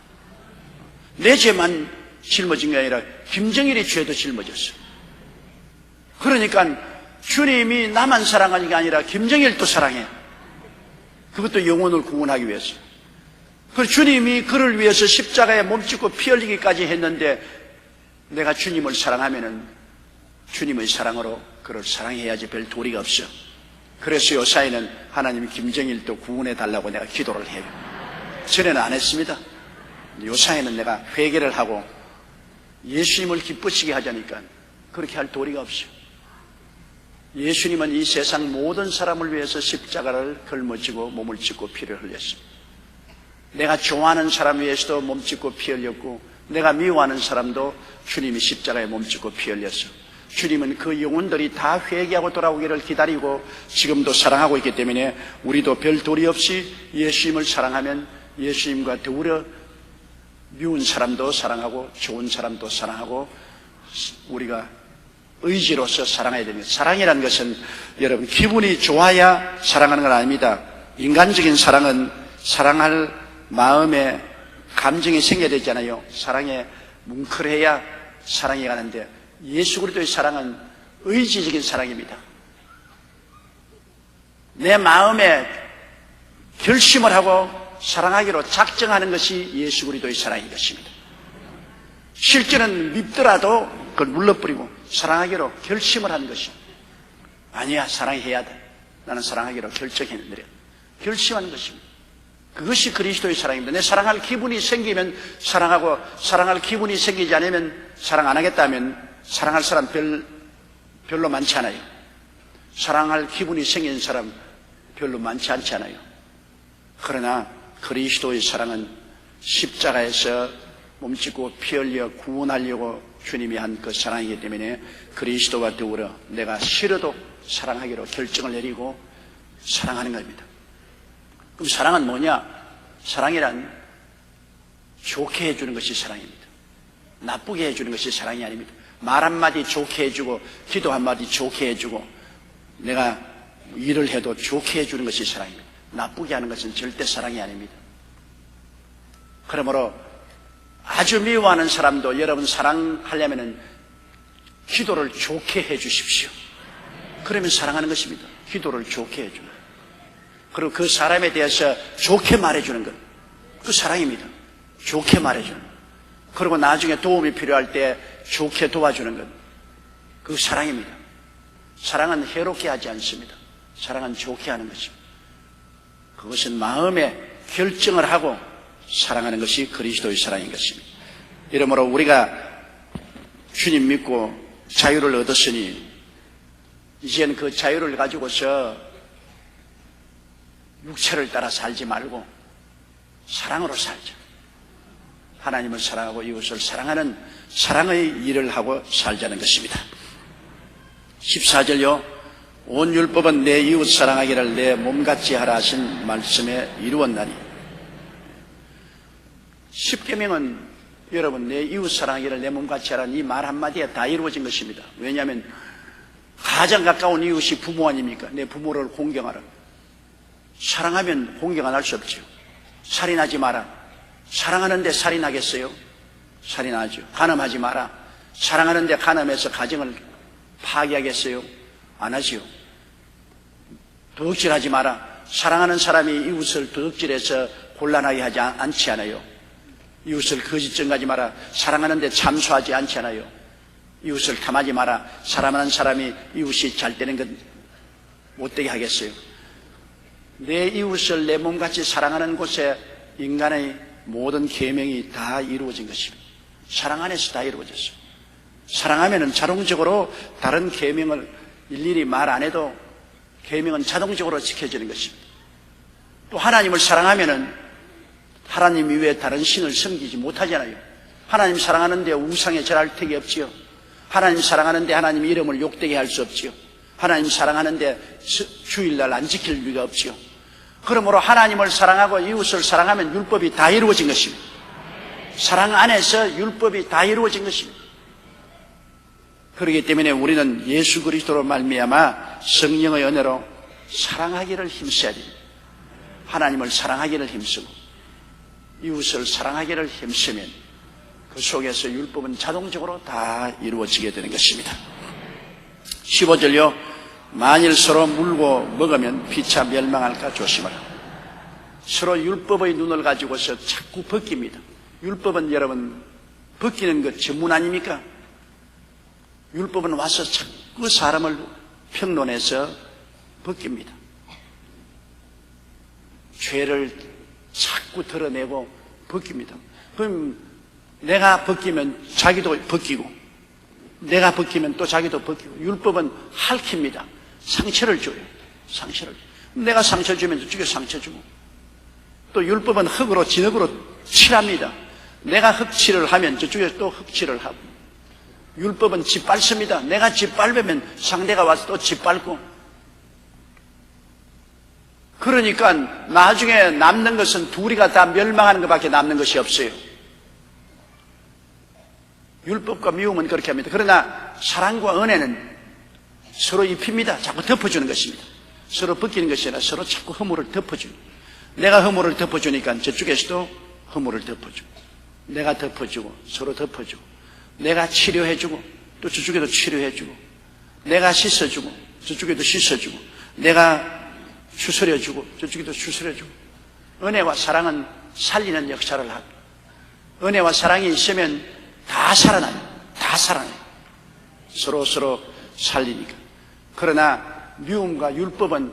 내 죄만 짊어진 게 아니라 김정일의 죄도 짊어졌어. 그러니까 주님이 나만 사랑하는 게 아니라 김정일도 사랑해. 그것도 영혼을 구원하기 위해서. 그래서 주님이 그를 위해서 십자가에 몸짓고 피 흘리기까지 했는데, 내가 주님을 사랑하면은 주님의 사랑으로 그를 사랑해야지 별 도리가 없어. 그래서 요사이는 하나님이 김정일도 구원해 달라고 내가 기도를 해요. 전에는 안 했습니다. 요사이는 내가 회개를 하고 예수님을 기쁘시게 하자니까 그렇게 할 도리가 없어. 예수님은 이 세상 모든 사람을 위해서 십자가를 걸머지고 몸을 찢고 피를 흘렸습니다. 내가 좋아하는 사람 위해서도 몸 찢고 피 흘렸고, 내가 미워하는 사람도 주님이 십자가에 몸 찢고 피 흘렸어. 주님은 그 영혼들이 다 회개하고 돌아오기를 기다리고 지금도 사랑하고 있기 때문에 우리도 별 도리 없이 예수님을 사랑하면 예수님과 더불어 미운 사람도 사랑하고 좋은 사람도 사랑하고 우리가 의지로서 사랑해야 됩니다. 사랑이라는 것은 여러분 기분이 좋아야 사랑하는 건 아닙니다. 인간적인 사랑은 사랑할 마음에 감정이 생겨야 되잖아요. 사랑에 뭉클해야 사랑이 가는데, 예수 그리스도의 사랑은 의지적인 사랑입니다. 내 마음에 결심을 하고 사랑하기로 작정하는 것이 예수 그리스도의 사랑인 것입니다. 실제는 밉더라도 그걸 물러버리고 사랑하기로 결심을 한 것이, 아니야, 사랑해야 돼, 나는 사랑하기로 결정했는데 결심하는 것입니다. 그것이 그리스도의 사랑입니다. 내 사랑할 기분이 생기면 사랑하고, 사랑할 기분이 생기지 않으면 사랑 안 하겠다면 사랑할 사람 별로 많지 않아요. 사랑할 기분이 생긴 사람 별로 많지 않지 않아요. 그러나 그리스도의 사랑은 십자가에서 몸짓고 피 흘려 구원하려고 주님이 한 그 사랑이기 때문에 그리스도와 더불어 내가 싫어도 사랑하기로 결정을 내리고 사랑하는 겁니다. 그럼 사랑은 뭐냐? 사랑이란 좋게 해주는 것이 사랑입니다. 나쁘게 해주는 것이 사랑이 아닙니다. 말 한마디 좋게 해주고 기도 한마디 좋게 해주고 내가 일을 해도 좋게 해주는 것이 사랑입니다. 나쁘게 하는 것은 절대 사랑이 아닙니다. 그러므로 아주 미워하는 사람도 여러분 사랑하려면 기도를 좋게 해주십시오. 그러면 사랑하는 것입니다. 기도를 좋게 해주는 것. 그리고 그 사람에 대해서 좋게 말해주는 것, 그 사랑입니다. 좋게 말해주는 것. 그리고 나중에 도움이 필요할 때 좋게 도와주는 것, 그 사랑입니다. 사랑은 해롭게 하지 않습니다. 사랑은 좋게 하는 것입니다. 그것은 마음에 결정을 하고 사랑하는 것이 그리스도의 사랑인 것입니다. 이러므로 우리가 주님 믿고 자유를 얻었으니 이제는 그 자유를 가지고서 육체를 따라 살지 말고 사랑으로 살자. 하나님을 사랑하고 이웃을 사랑하는 사랑의 일을 하고 살자는 것입니다. 14절요. 온 율법은 내 이웃 사랑하기를 내 몸같이 하라 하신 말씀에 이루었나니. 10계명은 여러분 내 이웃 사랑하기를 내 몸같이 하라는 이 말 한마디에 다 이루어진 것입니다. 왜냐하면 가장 가까운 이웃이 부모 아닙니까? 내 부모를 공경하라. 사랑하면 공경 안 할 수 없죠. 살인하지 마라. 사랑하는데 살인하겠어요? 살인하죠. 간음하지 마라. 사랑하는데 간음해서 가정을 파괴하겠어요? 안 하지요. 도둑질하지 마라. 사랑하는 사람이 이웃을 도둑질해서 곤란하게 하지 않지 않아요. 이웃을 거짓 증가하지 마라. 사랑하는데 참소하지 않지 않아요. 이웃을 탐하지 마라. 사랑하는 사람이 이웃이 잘 되는 것 못되게 하겠어요. 내 이웃을 내 몸같이 사랑하는 곳에 인간의 모든 계명이 다 이루어진 것입니다. 사랑 안에서 다 이루어졌어요. 사랑하면은 자동적으로 다른 계명을 일일이 말 안 해도 계명은 자동적으로 지켜지는 것입니다. 또 하나님을 사랑하면은 하나님 이외에 다른 신을 섬기지 못하잖아요. 하나님 사랑하는데 우상에 절할 택이 없지요. 하나님 사랑하는데 하나님 이름을 욕되게 할 수 없지요. 하나님 사랑하는데 주일날 안 지킬 리가 없지요. 그러므로 하나님을 사랑하고 이웃을 사랑하면 율법이 다 이루어진 것입니다. 사랑 안에서 율법이 다 이루어진 것입니다. 그렇기 때문에 우리는 예수 그리스도로 말미암아 성령의 은혜로 사랑하기를 힘써야 됩니다. 하나님을 사랑하기를 힘쓰고 이웃을 사랑하기를 힘쓰면 그 속에서 율법은 자동적으로 다 이루어지게 되는 것입니다. 15절요. 만일 서로 물고 먹으면 피차 멸망할까 조심하라. 서로 율법의 눈을 가지고서 자꾸 벗깁니다. 율법은 여러분 벗기는 것 전문 아닙니까? 율법은 와서 자꾸 사람을 평론해서 벗깁니다. 죄를 자꾸 드러내고 벗깁니다. 그럼 내가 벗기면 자기도 벗기고 내가 벗기면 또 자기도 벗기고 율법은 핥힙니다. 상처를 줘요. 상처를. 내가 상처 주면 저쪽에 상처 주고 또 율법은 흙으로 진흙으로 칠합니다. 내가 흙칠을 하면 저쪽에 또 흙칠을 하고 율법은 짓밟습니다. 내가 짓밟으면 상대가 와서 또 짓밟고 그러니까 나중에 남는 것은 둘이가 다 멸망하는 것밖에 남는 것이 없어요. 율법과 미움은 그렇게 합니다. 그러나 사랑과 은혜는 서로 입힙니다. 자꾸 덮어주는 것입니다. 서로 벗기는 것이 아니라 서로 자꾸 허물을 덮어주는. 내가 허물을 덮어주니까 저쪽에서도 허물을 덮어주고 내가 덮어주고 서로 덮어주고 내가 치료해주고 또 저쪽에도 치료해주고 내가 씻어주고 저쪽에도 씻어주고 내가 추스려주고 저쪽에도 추스려주고 은혜와 사랑은 살리는 역사를 하고 은혜와 사랑이 있으면 다 살아나요. 다 살아나요. 서로 살리니까. 그러나 미움과 율법은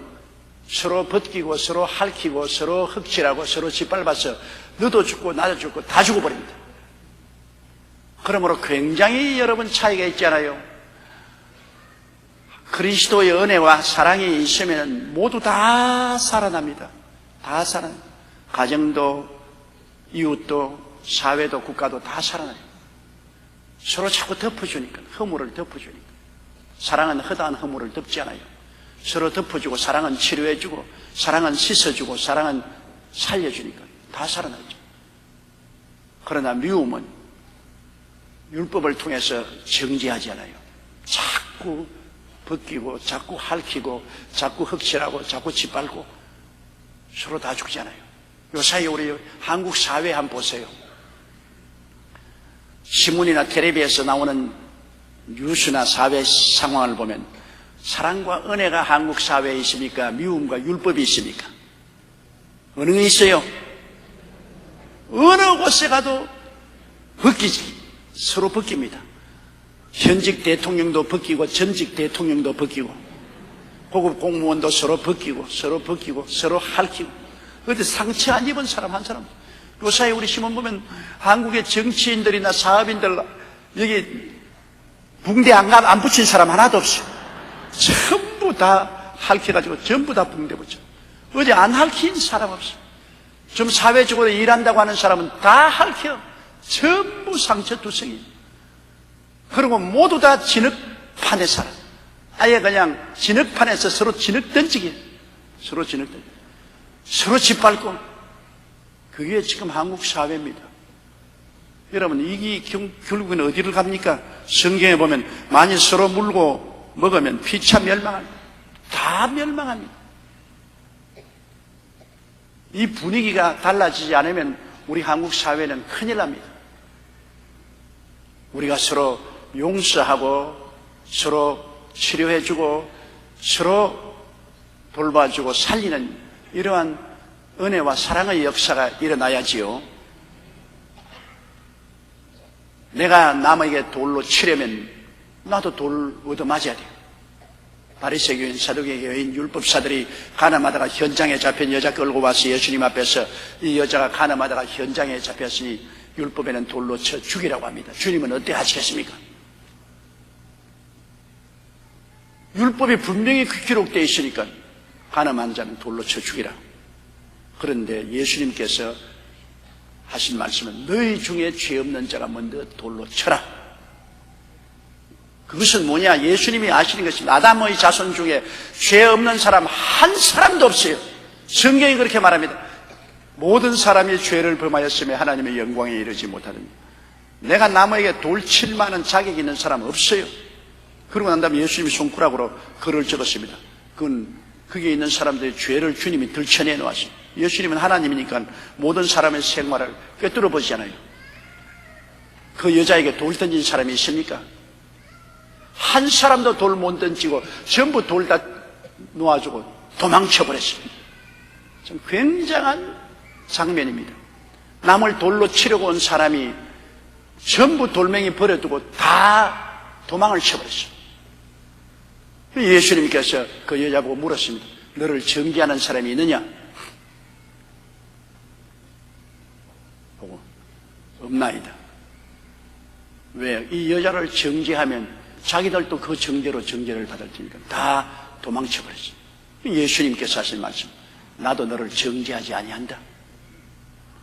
서로 벗기고 서로 핥히고 서로 흑칠하고 서로 짓밟아서 너도 죽고 나도 죽고 다 죽어버립니다. 그러므로 굉장히 여러분 차이가 있잖아요. 그리스도의 은혜와 사랑이 있으면 모두 다 살아납니다. 다 살아납니다. 가정도 이웃도 사회도 국가도 다 살아나요. 서로 자꾸 덮어주니까 허물을 덮어주니까 사랑은 허다한 허물을 덮지 않아요. 서로 덮어주고 사랑은 치료해주고 사랑은 씻어주고 사랑은 살려주니까 다 살아나죠. 그러나 미움은 율법을 통해서 정지하지 않아요. 자꾸 벗기고 자꾸 핥히고 자꾸 흑칠하고 자꾸 짓밟고 서로 다 죽잖아요. 요 사이에 우리 한국 사회 한번 보세요. 신문이나 텔레비에서 나오는 뉴스나 사회 상황을 보면 사랑과 은혜가 한국 사회에 있습니까? 미움과 율법이 있습니까? 어느 게 있어요? 어느 곳에 가도 벗기지. 서로 벗깁니다. 현직 대통령도 벗기고 전직 대통령도 벗기고 고급 공무원도 서로 벗기고 서로 핥히고 그런데 상처 안 입은 사람 한 사람. 그 사이에 우리 신문 보면 한국의 정치인들이나 사업인들 여기 붕대 안 붙인 사람 하나도 없어요. 전부 다 핥혀가지고 전부 다 붕대 붙여. 어디 안 핥힌 사람 없어요. 좀 사회적으로 일한다고 하는 사람은 다 핥혀. 전부 상처투성이. 그리고 모두 다 진흙판에 살아. 아예 그냥 진흙판에서 서로 진흙 던지기. 서로 진흙 던지기. 서로 짓밟고. 그게 지금 한국 사회입니다. 여러분, 이게 결국은 어디를 갑니까? 성경에 보면 만일 서로 물고 먹으면 피차 멸망합니다. 다 멸망합니다. 이 분위기가 달라지지 않으면 우리 한국 사회는 큰일 납니다. 우리가 서로 용서하고 서로 치료해주고 서로 돌봐주고 살리는 이러한 은혜와 사랑의 역사가 일어나야지요. 내가 남에게 돌로 치려면 나도 돌 얻어맞아야 돼요. 바리새교인, 사두개교인, 율법사들이 가늠하다가 현장에 잡힌 여자 끌고 와서 예수님 앞에서 이 여자가 가늠하다가 현장에 잡혔으니 율법에는 돌로 쳐 죽이라고 합니다. 주님은 어떻게 하시겠습니까? 율법이 분명히 기록되어 있으니까 가늠한 자는 돌로 쳐 죽이라. 그런데 예수님께서 하신 말씀은 너희 중에 죄 없는 자가 먼저 돌로 쳐라. 그것은 뭐냐? 예수님이 아시는 것입니다. 아담의 자손 중에 죄 없는 사람 한 사람도 없어요. 성경이 그렇게 말합니다. 모든 사람이 죄를 범하였으며 하나님의 영광에 이르지 못하느니 내가 남에게 돌 칠 만한 자격이 있는 사람 없어요. 그러고 난 다음에 예수님이 손가락으로 글을 적었습니다. 그건 거기에 있는 사람들의 죄를 주님이 들춰내 놓았어요. 예수님은 하나님이니까 모든 사람의 생활을 꿰뚫어 보시잖아요. 그 여자에게 돌 던진 사람이 있습니까? 한 사람도 돌 못 던지고 전부 돌 다 놓아주고 도망쳐버렸습니다. 좀 굉장한 장면입니다. 남을 돌로 치려고 온 사람이 전부 돌멩이 버려두고 다 도망을 쳐버렸어요. 예수님께서 그 여자보고 물었습니다. 너를 정죄하는 사람이 있느냐? 보고 없나이다. 왜? 이 여자를 정죄하면 자기들도 그 정죄로 정죄를 받을 테니까 다 도망쳐버렸어요. 예수님께서 하신 말씀, 나도 너를 정죄하지 아니한다.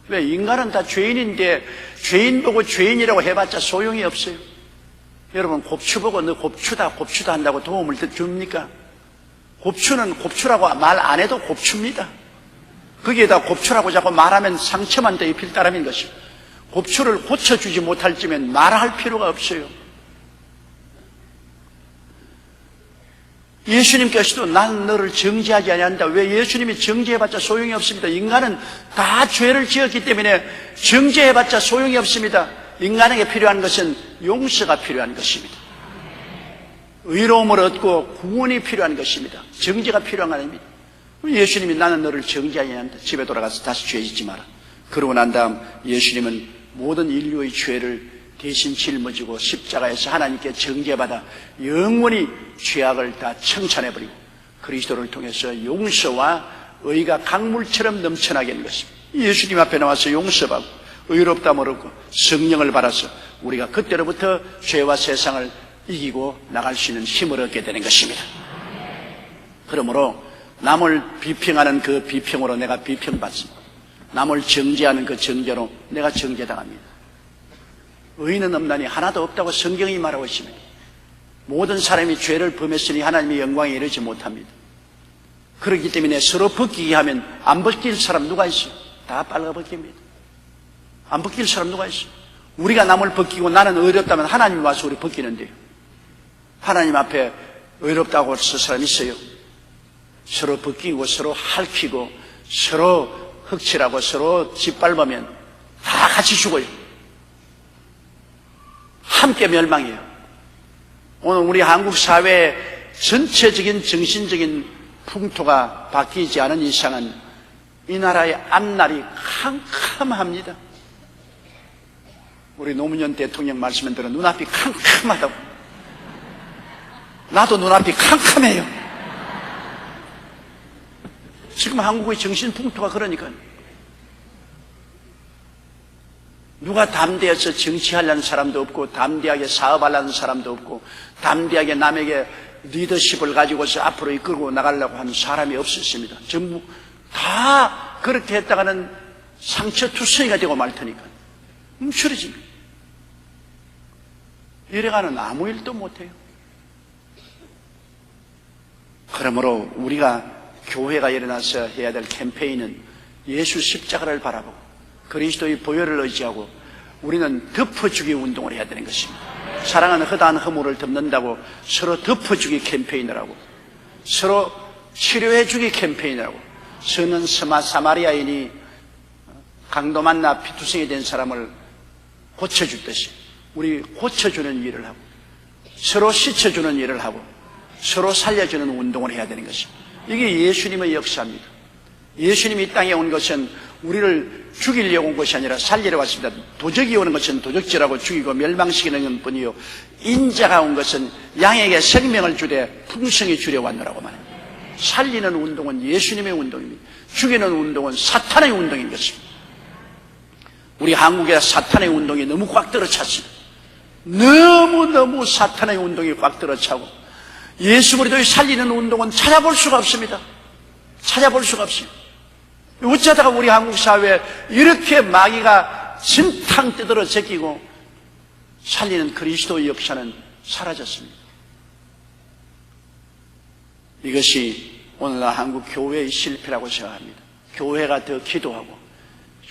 왜? 인간은 다 죄인인데 죄인 보고 죄인이라고 해봤자 소용이 없어요. 여러분, 곱추 보고 너 곱추다 한다고 도움을 줍니까? 곱추는 곱추라고 말 안 해도 곱추입니다. 거기에다 곱추라고 자꾸 말하면 상처만 더 입힐 따름인 것이고, 곱추를 고쳐주지 못할 쯤엔 말할 필요가 없어요. 예수님께서도 난 너를 정죄하지 아니한다. 왜? 예수님이 정죄해봤자 소용이 없습니다. 인간은 다 죄를 지었기 때문에 정죄해봤자 소용이 없습니다. 인간에게 필요한 것은 용서가 필요한 것입니다. 의로움을 얻고 구원이 필요한 것입니다. 정죄가 필요한 거 아닙니다. 예수님이 나는 너를 정죄하지 않는다. 집에 돌아가서 다시 죄 짓지 마라. 그러고 난 다음 예수님은 모든 인류의 죄를 대신 짊어지고 십자가에서 하나님께 정죄받아 영원히 죄악을 다 청산해버리고 그리스도를 통해서 용서와 의가 강물처럼 넘쳐나게 하는 것입니다. 예수님 앞에 나와서 용서받고 의롭다함을 얻고 성령을 받아서 우리가 그때로부터 죄와 세상을 이기고 나갈 수 있는 힘을 얻게 되는 것입니다. 그러므로 남을 비평하는 그 비평으로 내가 비평받습니다. 남을 정죄하는 그 정죄로 내가 정죄당합니다. 의인은 없나니 하나도 없다고 성경이 말하고 있습니다. 모든 사람이 죄를 범했으니 하나님의 영광에 이르지 못합니다. 그렇기 때문에 서로 벗기게 하면 안 벗길 사람 누가 있어요? 다 빨가벗깁니다. 안 벗길 사람 누가 있어요? 우리가 남을 벗기고 나는 의롭다면 하나님이 와서 우리 벗기는데요. 하나님 앞에 의롭다고 할 사람 있어요? 서로 벗기고 서로 핥히고 서로 흑칠하고 서로 짓밟으면 다 같이 죽어요. 함께 멸망해요. 오늘 우리 한국 사회의 전체적인 정신적인 풍토가 바뀌지 않은 이상은 이 나라의 앞날이 캄캄합니다. 우리 노무현 대통령 말씀을 들어 눈앞이 캄캄하다고. 나도 눈앞이 캄캄해요. 지금 한국의 정신 풍토가 그러니까요. 누가 담대해서 정치하려는 사람도 없고 담대하게 사업하려는 사람도 없고 담대하게 남에게 리더십을 가지고서 앞으로 이끌고 나가려고 하는 사람이 없었습니다. 전부 다 그렇게 했다가는 상처투성이가 되고 말 테니까 움츠러집니다. 이래가는 아무 일도 못해요. 그러므로 우리가 교회가 일어나서 해야 될 캠페인은 예수 십자가를 바라보고 그리스도의 보혈을 의지하고 우리는 덮어주기 운동을 해야 되는 것입니다. 사랑은 허다한 허물을 덮는다고 서로 덮어주기 캠페인을 하고, 서로 치료해주기 캠페인을 하고, 선은 사마리아인이 강도 만나 피투성이 된 사람을 고쳐주듯이 우리 고쳐주는 일을 하고, 서로 씻어주는 일을 하고, 서로 살려주는 운동을 해야 되는 것입니다. 이게 예수님의 역사입니다. 예수님이 이 땅에 온 것은 우리를 죽이려고 온 것이 아니라 살리러 왔습니다. 도적이 오는 것은 도적질하고 죽이고 멸망시키는 것뿐이요, 인자가 온 것은 양에게 생명을 주되 풍성히 주려 왔노라고 말합니다. 살리는 운동은 예수님의 운동입니다. 죽이는 운동은 사탄의 운동인 것입니다. 우리 한국의 사탄의 운동이 너무 꽉 들어찼습니다. 너무너무 사탄의 운동이 꽉 들어차고, 예수 그리스도의 살리는 운동은 찾아볼 수가 없습니다. 찾아볼 수가 없습니다. 어쩌다가 우리 한국 사회에 이렇게 마귀가 진탕 뜯어러 제끼고 살리는 그리스도의 역사는 사라졌습니다. 이것이 오늘날 한국 교회의 실패라고 생각합니다. 교회가 더 기도하고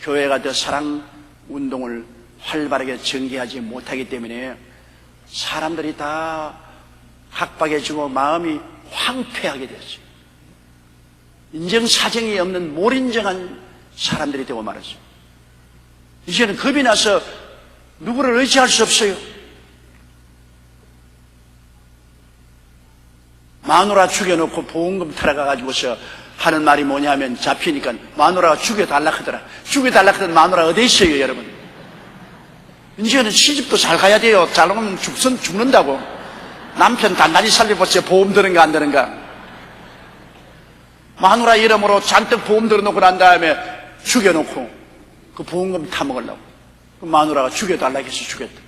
교회가 더 사랑 운동을 활발하게 전개하지 못하기 때문에 사람들이 다 각박해지고 마음이 황폐하게 되었어요. 인정사정이 없는 몰인정한 사람들이 되고 말았어요. 이제는 겁이 나서 누구를 의지할 수 없어요. 마누라 죽여놓고 보험금 털어가가지고서 하는 말이 뭐냐면, 잡히니까 마누라가 죽여달라 하더라. 죽여달라 하던 마누라 어디 있어요, 여러분? 이제는 시집도 잘 가야 돼요. 잘 오면 죽는다고. 남편 단단히 살려보세요. 보험 드는가 안 드는가. 마누라 이름으로 잔뜩 보험 들어놓고 난 다음에 죽여놓고 그 보험금 타먹으려고. 그 마누라가 죽여달라 해서 죽였다.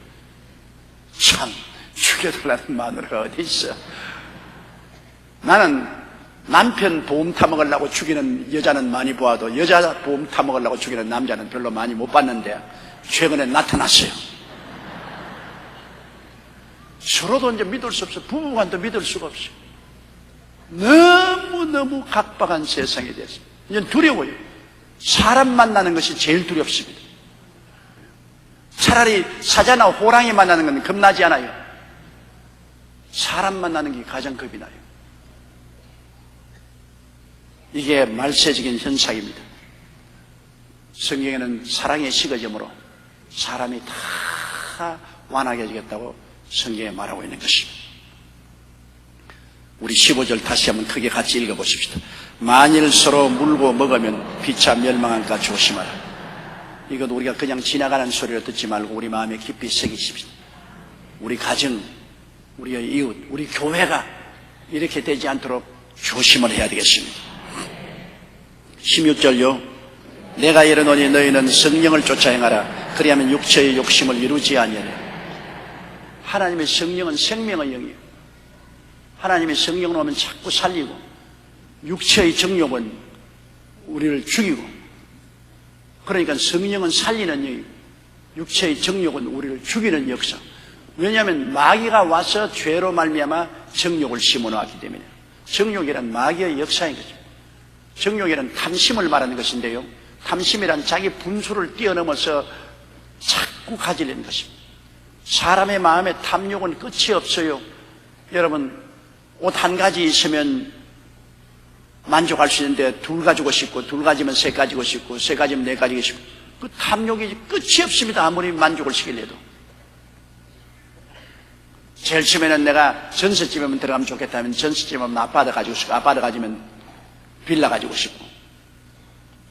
참, 죽여달라는 마누라가 어디 있어. 나는 남편 보험 타먹으려고 죽이는 여자는 많이 보아도 여자 보험 타먹으려고 죽이는 남자는 별로 많이 못 봤는데 최근에 나타났어요. 서로도 이제 믿을 수 없어요. 부부간도 믿을 수가 없어요. 너무너무 각박한 세상이 됐어요. 이제 두려워요. 사람 만나는 것이 제일 두렵습니다. 차라리 사자나 호랑이 만나는 건 겁나지 않아요. 사람 만나는 게 가장 겁이 나요. 이게 말세적인 현상입니다. 성경에는 사랑의 식어짐으로 사람이 다 완악해지겠다고 성경에 말하고 있는 것입니다. 우리 15절 다시 한번 크게 같이 읽어보십시다. 만일 서로 물고 먹으면 피차 멸망한가 조심하라. 이것 우리가 그냥 지나가는 소리로 듣지 말고 우리 마음에 깊이 새기십시다. 우리 가정, 우리의 이웃, 우리 교회가 이렇게 되지 않도록 조심을 해야 되겠습니다. 16절요. 내가 이르노니 너희는 성령을 쫓아 행하라. 그리하면 육체의 욕심을 이루지 아니하리라. 하나님의 성령은 생명의 영이에요. 하나님의 성령을 오면 자꾸 살리고, 육체의 정욕은 우리를 죽이고, 그러니까 성령은 살리는 영이고 육체의 정욕은 우리를 죽이는 역사. 왜냐하면 마귀가 와서 죄로 말미암아 정욕을 심어놓았기 때문에. 정욕이란 마귀의 역사인 거죠. 정욕이란 탐심을 말하는 것인데요, 탐심이란 자기 분수를 뛰어넘어서 자꾸 가지려는 것입니다. 사람의 마음에 탐욕은 끝이 없어요. 여러분, 옷 한 가지 있으면 만족할 수 있는데 둘 가지고 싶고, 둘 가지면 세 가지고 싶고, 세 가지면 네 가지고 싶고, 그 탐욕이 끝이 없습니다. 아무리 만족을 시키려도. 제일 처음에는 내가 전셋집에만 들어가면 좋겠다 하면 전셋집에만 아파트 가지고 싶고, 아파트 가지면 빌라 가지고 싶고.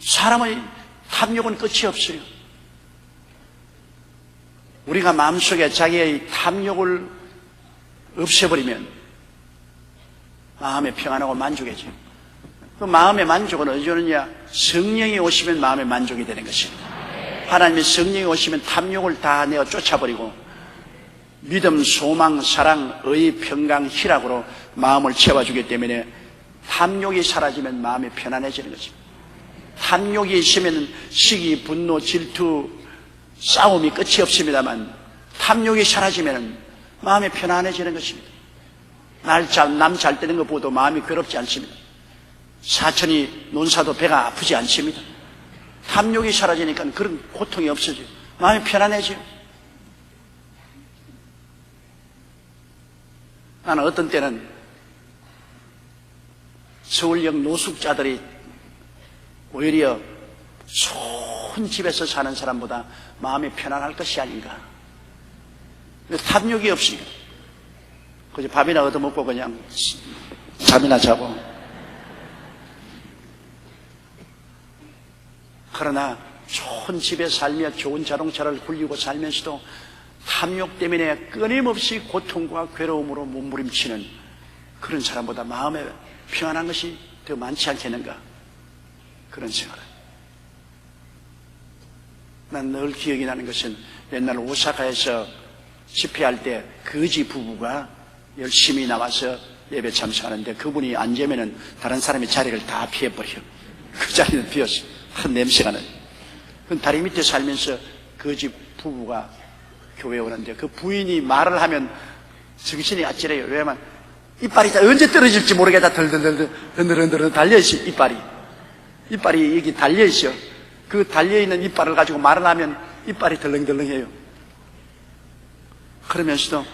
사람의 탐욕은 끝이 없어요. 우리가 마음속에 자기의 탐욕을 없애버리면 마음에 평안하고 만족해져요. 그 마음의 만족은 어디서 오느냐? 성령이 오시면 마음의 만족이 되는 것입니다. 하나님의 성령이 오시면 탐욕을 다 내어 쫓아버리고 믿음, 소망, 사랑, 의, 평강, 희락으로 마음을 채워주기 때문에 탐욕이 사라지면 마음이 편안해지는 것입니다. 탐욕이 있으면 시기, 분노, 질투, 싸움이 끝이 없습니다만 탐욕이 사라지면 마음이 편안해지는 것입니다. 남 잘 되는 거 보도 마음이 괴롭지 않습니다. 사천이 논사도 배가 아프지 않습니다. 탐욕이 사라지니까 그런 고통이 없어져요. 마음이 편안해져요. 나는 어떤 때는 서울역 노숙자들이 오히려 좋은 집에서 사는 사람보다 마음이 편안할 것이 아닌가. 탐욕이 없으니까 그저 밥이나 얻어먹고 그냥 잠이나 자고. 그러나 좋은 집에 살며 좋은 자동차를 굴리고 살면서도 탐욕 때문에 끊임없이 고통과 괴로움으로 몸부림치는 그런 사람보다 마음에 평안한 것이 더 많지 않겠는가, 그런 생각을. 난 늘 기억이 나는 것은 옛날 오사카에서 집회할 때 거지 부부가 열심히 나와서 예배 참석하는데 그분이 앉으면은 다른 사람이 자리를 다 피해버려. 그 자리는 비었어. 한 냄새가 나요. 그 다리 밑에 살면서 거지 부부가 교회에 오는데 그 부인이 말을 하면 정신이 아찔해요. 왜냐면 이빨이 다 언제 떨어질지 모르겠다 덜덜덜덜 달려있어. 이빨이 여기 달려있어. 그 달려있는 이빨을 가지고 말을 하면 이빨이 덜렁덜렁해요. 그러면서도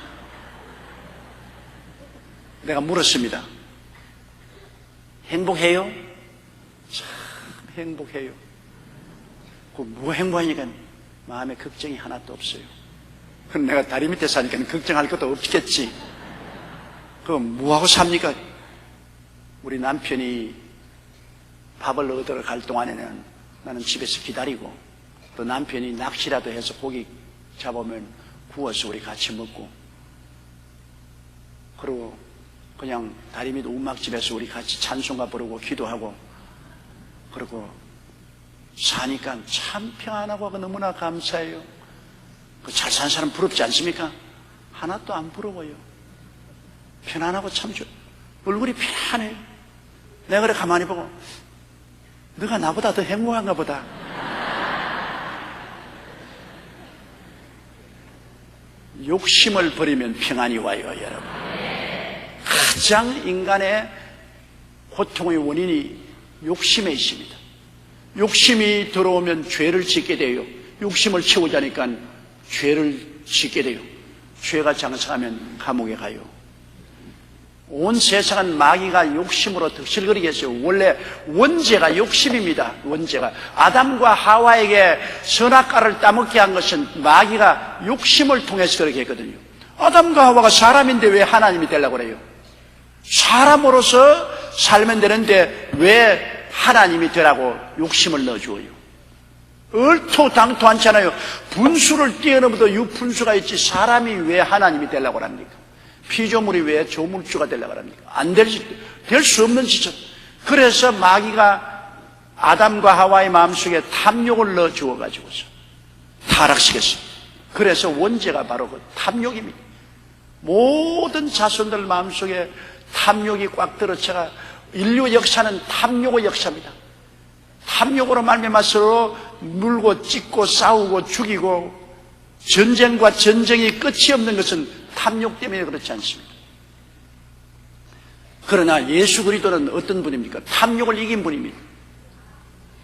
내가 물었습니다. 행복해요? 참 행복해요. 뭐 행복하니까 마음에 걱정이 하나도 없어요. 그럼 내가 다리 밑에 사니까 걱정할 것도 없겠지. 그럼 뭐하고 삽니까? 우리 남편이 밥을 얻으러 갈 동안에는 나는 집에서 기다리고, 또 남편이 낚시라도 해서 고기 잡으면 구워서 우리 같이 먹고, 그리고 그냥 다리 밑 움막집에서 우리 같이 찬송가 부르고 기도하고, 그리고 사니까 참 평안하고 너무나 감사해요. 잘 사는 사람 부럽지 않습니까? 하나도 안 부러워요. 편안하고 참 좋아요. 얼굴이 편안해요. 내가 그래 가만히 보고 너가 나보다 더 행복한가 보다. 욕심을 버리면 평안이 와요, 여러분. 가장 인간의 고통의 원인이 욕심에 있습니다. 욕심이 들어오면 죄를 짓게 돼요. 욕심을 채우자니까 죄를 짓게 돼요. 죄가 장사하면 감옥에 가요. 온 세상은 마귀가 욕심으로 득실거리게 했어요. 원래 원죄가 욕심입니다. 원죄가 아담과 하와에게 선악과를 따먹게 한 것은 마귀가 욕심을 통해서 그렇게 했거든요. 아담과 하와가 사람인데 왜 하나님이 되려고 그래요? 사람으로서 살면 되는데 왜 하나님이 되라고 욕심을 넣어주어요? 얼토당토 않잖아요. 분수를 뛰어넘어도 유분수가 있지 사람이 왜 하나님이 되려고 합니까? 피조물이 왜 조물주가 되려고 합니까? 될 수 없는 짓을. 그래서 마귀가 아담과 하와의 마음속에 탐욕을 넣어주어가지고서 타락시켰어요. 그래서 원죄가 바로 그 탐욕입니다. 모든 자손들 마음속에 탐욕이 꽉 들어차가 인류 역사는 탐욕의 역사입니다. 탐욕으로 말미암아 서로 물고 찢고 싸우고 죽이고 전쟁과 전쟁이 끝이 없는 것은 탐욕 때문에 그렇지 않습니까? 그러나 예수 그리스도는 어떤 분입니까? 탐욕을 이긴 분입니다.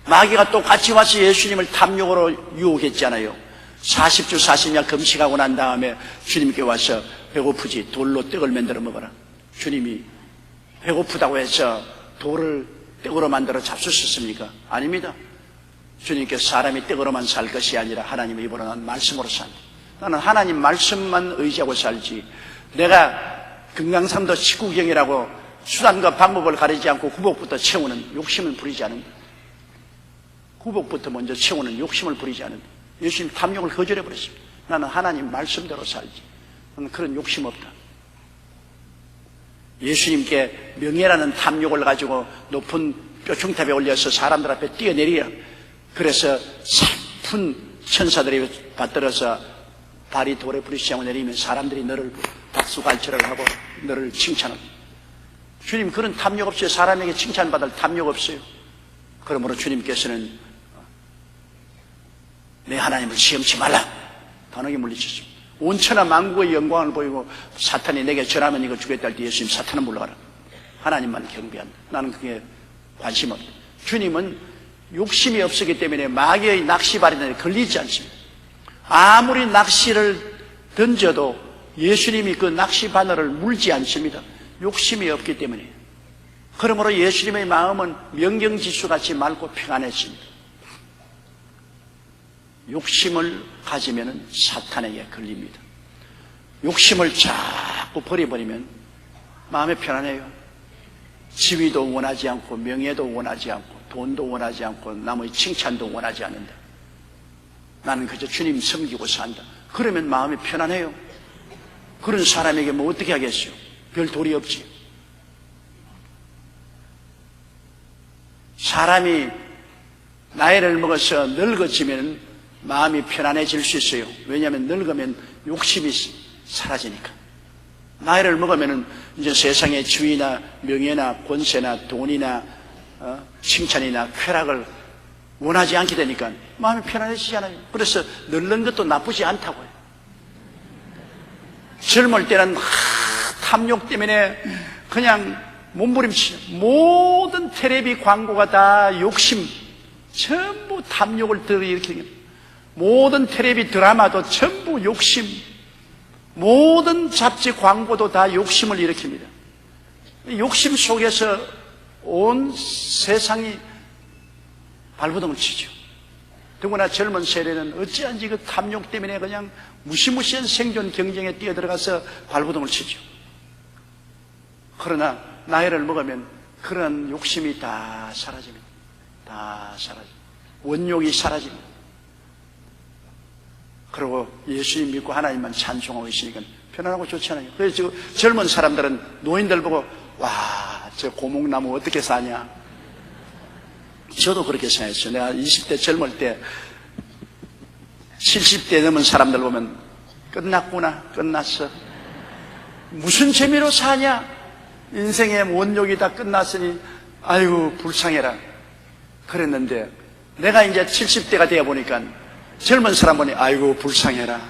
마귀가 또 같이 와서 예수님을 탐욕으로 유혹했잖아요. 40주 40야 금식하고 난 다음에 주님께 와서 배고프지? 돌로 떡을 만들어 먹어라. 주님이 배고프다고 해서 돌을 떡으로 만들어 잡수셨습니까? 아닙니다. 주님께서 사람이 떡으로만 살 것이 아니라 하나님의 입으로 난 말씀으로 산다. 나는 하나님 말씀만 의지하고 살지, 내가 금강산도 19경이라고 수단과 방법을 가리지 않고 구복부터 채우는 욕심을 부리지 않는다. 구복부터 먼저 채우는 욕심을 부리지 않는다. 예수님 탐욕을 거절해버렸습니다. 나는 하나님 말씀대로 살지, 나는 그런 욕심 없다. 예수님께 명예라는 탐욕을 가지고 높은 뼈충탑에 올려서 사람들 앞에 뛰어내리라. 그래서 슬픈 천사들이 받들어서 발이 돌에 부딪히고 내리면 사람들이 너를 박수갈채를 하고 너를 칭찬합니다. 주님 그런 탐욕 없어요. 사람에게 칭찬받을 탐욕 없어요. 그러므로 주님께서는 내 하나님을 시험치 말라 단호하게 물리쳤습니다. 온천하 만국의 영광을 보이고 사탄이 내게 전하면 이거 주겠다 할 때 예수님 사탄은 물러가라. 하나님만 경배한다. 나는 그게 관심 없다. 주님은 욕심이 없었기 때문에 마귀의 낚시발에 걸리지 않습니다. 아무리 낚시를 던져도 예수님이 그 낚시 바늘을 물지 않습니다. 욕심이 없기 때문에. 그러므로 예수님의 마음은 명경지수같이 맑고 평안했습니다. 욕심을 가지면 사탄에게 걸립니다. 욕심을 자꾸 버려버리면 마음이 편안해요. 지위도 원하지 않고 명예도 원하지 않고 돈도 원하지 않고 남의 칭찬도 원하지 않는다. 나는 그저 주님 섬기고 산다. 그러면 마음이 편안해요. 그런 사람에게 뭐 어떻게 하겠어요? 별 도리 없지. 사람이 나이를 먹어서 늙어지면 마음이 편안해질 수 있어요. 왜냐하면 늙으면 욕심이 사라지니까. 나이를 먹으면 이제 세상의 지위나 명예나 권세나 돈이나 칭찬이나 쾌락을 원하지 않게 되니까 마음이 편안해지잖아요. 그래서 늙는 것도 나쁘지 않다고요. 젊을 때는 탐욕 때문에 그냥 몸부림치죠. 모든 텔레비 광고가 다 욕심, 전부 탐욕을 일으키는 겁니다. 모든 텔레비 드라마도 전부 욕심, 모든 잡지 광고도 다 욕심을 일으킵니다. 욕심 속에서 온 세상이 발버둥을 치죠. 더구나 젊은 세대는 어찌한지 그 탐욕 때문에 그냥 무시무시한 생존 경쟁에 뛰어들어가서 발버둥을 치죠. 그러나 나이를 먹으면 그런 욕심이 다 사라집니다. 다 사라집니다. 원욕이 사라집니다. 그리고 예수님 믿고 하나님만 찬송하고 있으니까 편안하고 좋잖아요. 그래서 지금 젊은 사람들은 노인들 보고 와, 저 고목나무 어떻게 사냐. 저도 그렇게 생각했어요. 내가 20대 젊을 때 70대 넘은 사람들 보면 끝났구나, 끝났어. 무슨 재미로 사냐? 인생의 원욕이 다 끝났으니 아이고 불쌍해라 그랬는데, 내가 이제 70대가 되어 보니까 젊은 사람 보니 아이고 불쌍해라.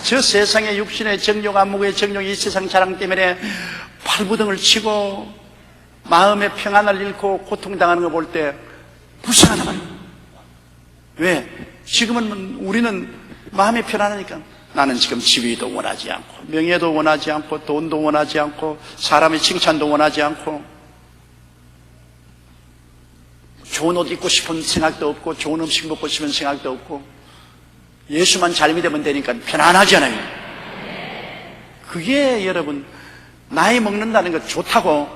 저 세상의 육신의 정욕, 안목의 정욕, 이 세상 자랑 때문에 발부등을 치고 마음의 평안을 잃고 고통당하는 거 볼 때 불쌍하단 말이에요. 왜? 지금은 우리는 마음이 편안하니까. 나는 지금 지위도 원하지 않고 명예도 원하지 않고 돈도 원하지 않고 사람의 칭찬도 원하지 않고 좋은 옷 입고 싶은 생각도 없고 좋은 음식 먹고 싶은 생각도 없고 예수만 잘 믿으면 되니까 편안하잖아요. 그게 여러분, 나이 먹는다는 거 좋다고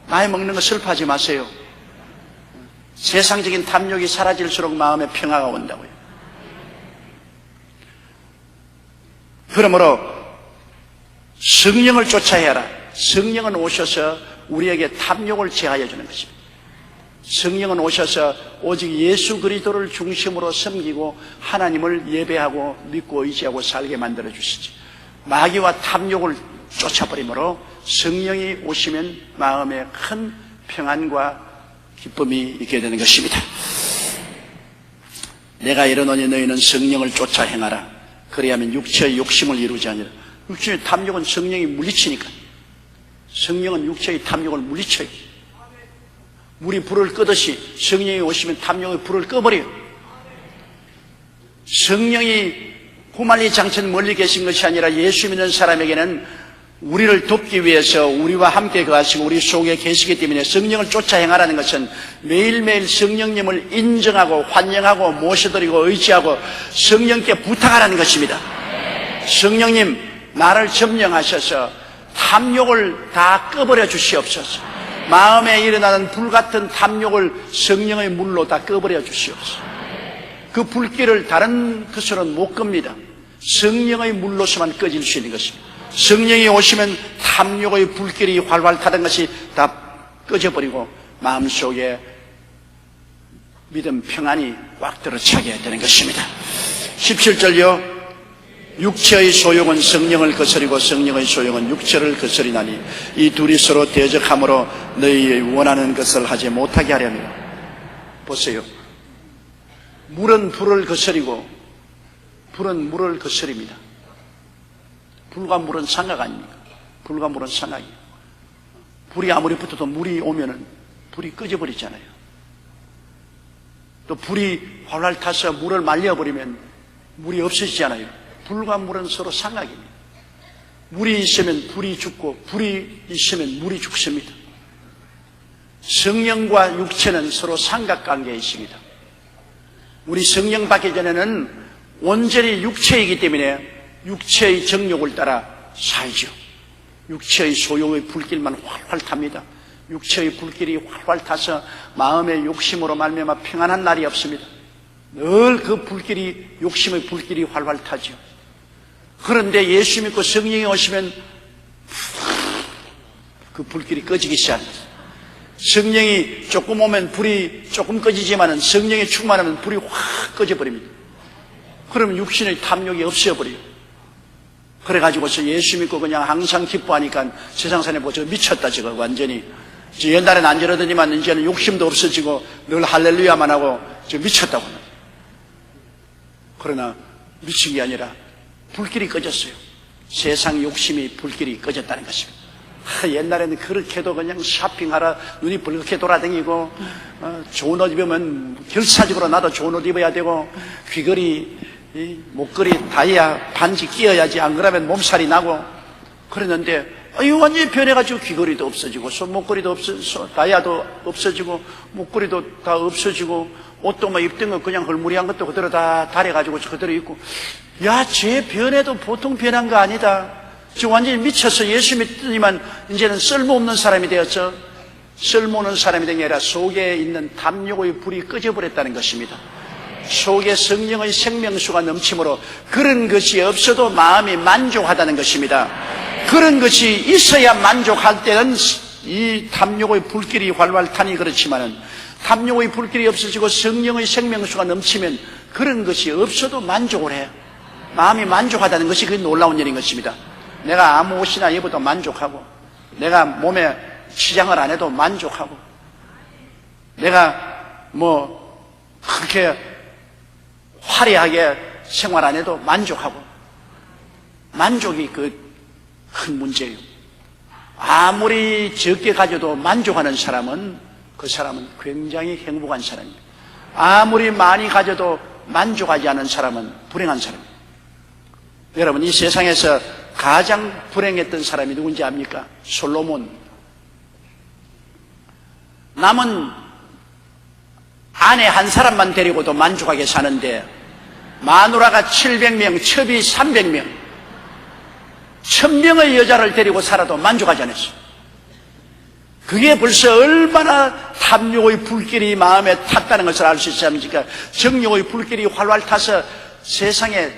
나이 먹는 거 슬퍼하지 마세요. 세상적인 탐욕이 사라질수록 마음에 평화가 온다고요. 그러므로 성령을 쫓아야 하라. 성령은 오셔서 우리에게 탐욕을 제하여 주는 것입니다. 성령은 오셔서 오직 예수 그리스도를 중심으로 섬기고 하나님을 예배하고 믿고 의지하고 살게 만들어 주시지. 마귀와 탐욕을 쫓아버리므로 성령이 오시면 마음에 큰 평안과 기쁨이 있게 되는 것입니다. 내가 이르노니 너희는 성령을 쫓아 행하라. 그래야만 육체의 욕심을 이루지 아니라. 육체의 탐욕은 성령이 물리치니까. 성령은 육체의 탐욕을 물리쳐요. 물이 불을 끄듯이 성령이 오시면 탐욕의 불을 꺼버려요. 성령이 후말리 장천 멀리 계신 것이 아니라 예수 믿는 사람에게는 우리를 돕기 위해서 우리와 함께 거하시고 우리 속에 계시기 때문에 성령을 쫓아 행하라는 것은 매일매일 성령님을 인정하고 환영하고 모셔드리고 의지하고 성령께 부탁하라는 것입니다. 성령님, 나를 점령하셔서 탐욕을 다 꺼버려 주시옵소서. 마음에 일어나는 불같은 탐욕을 성령의 물로 다 꺼버려 주시옵소서. 그 불길을 다른 것으로는 못 끕니다. 성령의 물로서만 꺼질 수 있는 것입니다. 성령이 오시면 탐욕의 불길이 활활 타던 것이 다 꺼져버리고 마음속에 믿음 평안이 꽉 들어차게 되는 것입니다. 17절요. 육체의 소욕은 성령을 거스리고 성령의 소욕은 육체를 거스리나니 이 둘이 서로 대적함으로 너희 원하는 것을 하지 못하게 하려니라. 보세요. 물은 불을 거스리고 불은 물을 거스립니다. 불과 물은 삼각 아닙니까? 불과 물은 삼각이에요. 불이 아무리 붙어도 물이 오면은 불이 꺼져버리잖아요. 또 불이 활활 타서 물을 말려버리면 물이 없어지잖아요. 불과 물은 서로 삼각입니다. 물이 있으면 불이 죽고 불이 있으면 물이 죽습니다. 성령과 육체는 서로 삼각관계에 있습니다. 우리 성령 받기 전에는 온전히 육체이기 때문에 육체의 정욕을 따라 살죠. 육체의 소욕의 불길만 활활 탑니다. 육체의 불길이 활활 타서 마음의 욕심으로 말미암아 평안한 날이 없습니다. 늘 그 불길이, 욕심의 불길이 활활 타죠. 그런데 예수 믿고 성령이 오시면 그 불길이 꺼지기 시작합니다. 성령이 조금 오면 불이 조금 꺼지지만 성령이 충만하면 불이 확 꺼져버립니다. 그러면 육신의 탐욕이 없어버려요. 그래가지고서 예수 믿고 그냥 항상 기뻐하니까 세상 사람이 보고 저 미쳤다 저거 완전히. 저 옛날에는 안 저러더니만 이제는 욕심도 없어지고 늘 할렐루야만 하고 저 미쳤다고. 그러나 미친 게 아니라 불길이 꺼졌어요. 세상 욕심이 불길이 꺼졌다는 것입니다. 옛날에는 그렇게도 그냥 쇼핑하러 눈이 벌겋게 돌아다니고 좋은 옷 입으면 결사적으로 나도 좋은 옷 입어야 되고 귀걸이, 목걸이, 다이아 반지 끼어야지 안 그러면 몸살이 나고 그랬는데 완전히 변해가지고 귀걸이도 없어지고 목걸이도 없어지고 다이아도 없어지고 목걸이도 다 없어지고 옷도 뭐 입던 거 그냥 헐무리한 것도 그대로 다 다려가지고 그대로 입고 야, 쟤 변해도 보통 변한 거 아니다. 지금 완전히 미쳐서 예수 믿더니만 이제는 쓸모없는 사람이 되었죠. 쓸모없는 사람이 된 게 아니라 속에 있는 탐욕의 불이 꺼져버렸다는 것입니다. 속에 성령의 생명수가 넘침으로 그런 것이 없어도 마음이 만족하다는 것입니다. 그런 것이 있어야 만족할 때는 이 탐욕의 불길이 활활 타니 그렇지만은 탐욕의 불길이 없어지고 성령의 생명수가 넘치면 그런 것이 없어도 만족을 해요. 마음이 만족하다는 것이 그게 놀라운 일인 것입니다. 내가 아무 옷이나 입어도 만족하고 내가 몸에 치장을 안 해도 만족하고 내가 뭐 그렇게 화려하게 생활 안 해도 만족하고 만족이 그 큰 문제예요. 아무리 적게 가져도 만족하는 사람은 그 사람은 굉장히 행복한 사람이에요. 아무리 많이 가져도 만족하지 않은 사람은 불행한 사람이에요. 여러분 이 세상에서 가장 불행했던 사람이 누군지 압니까? 솔로몬. 남은 아내 한 사람만 데리고도 만족하게 사는데 마누라가 700명, 첩이 300명 1000명의 여자를 데리고 살아도 만족하지 않았어요. 그게 벌써 얼마나 탐욕의 불길이 마음에 탔다는 것을 알 수 있지 않습니까? 정욕의 불길이 활활 타서 세상에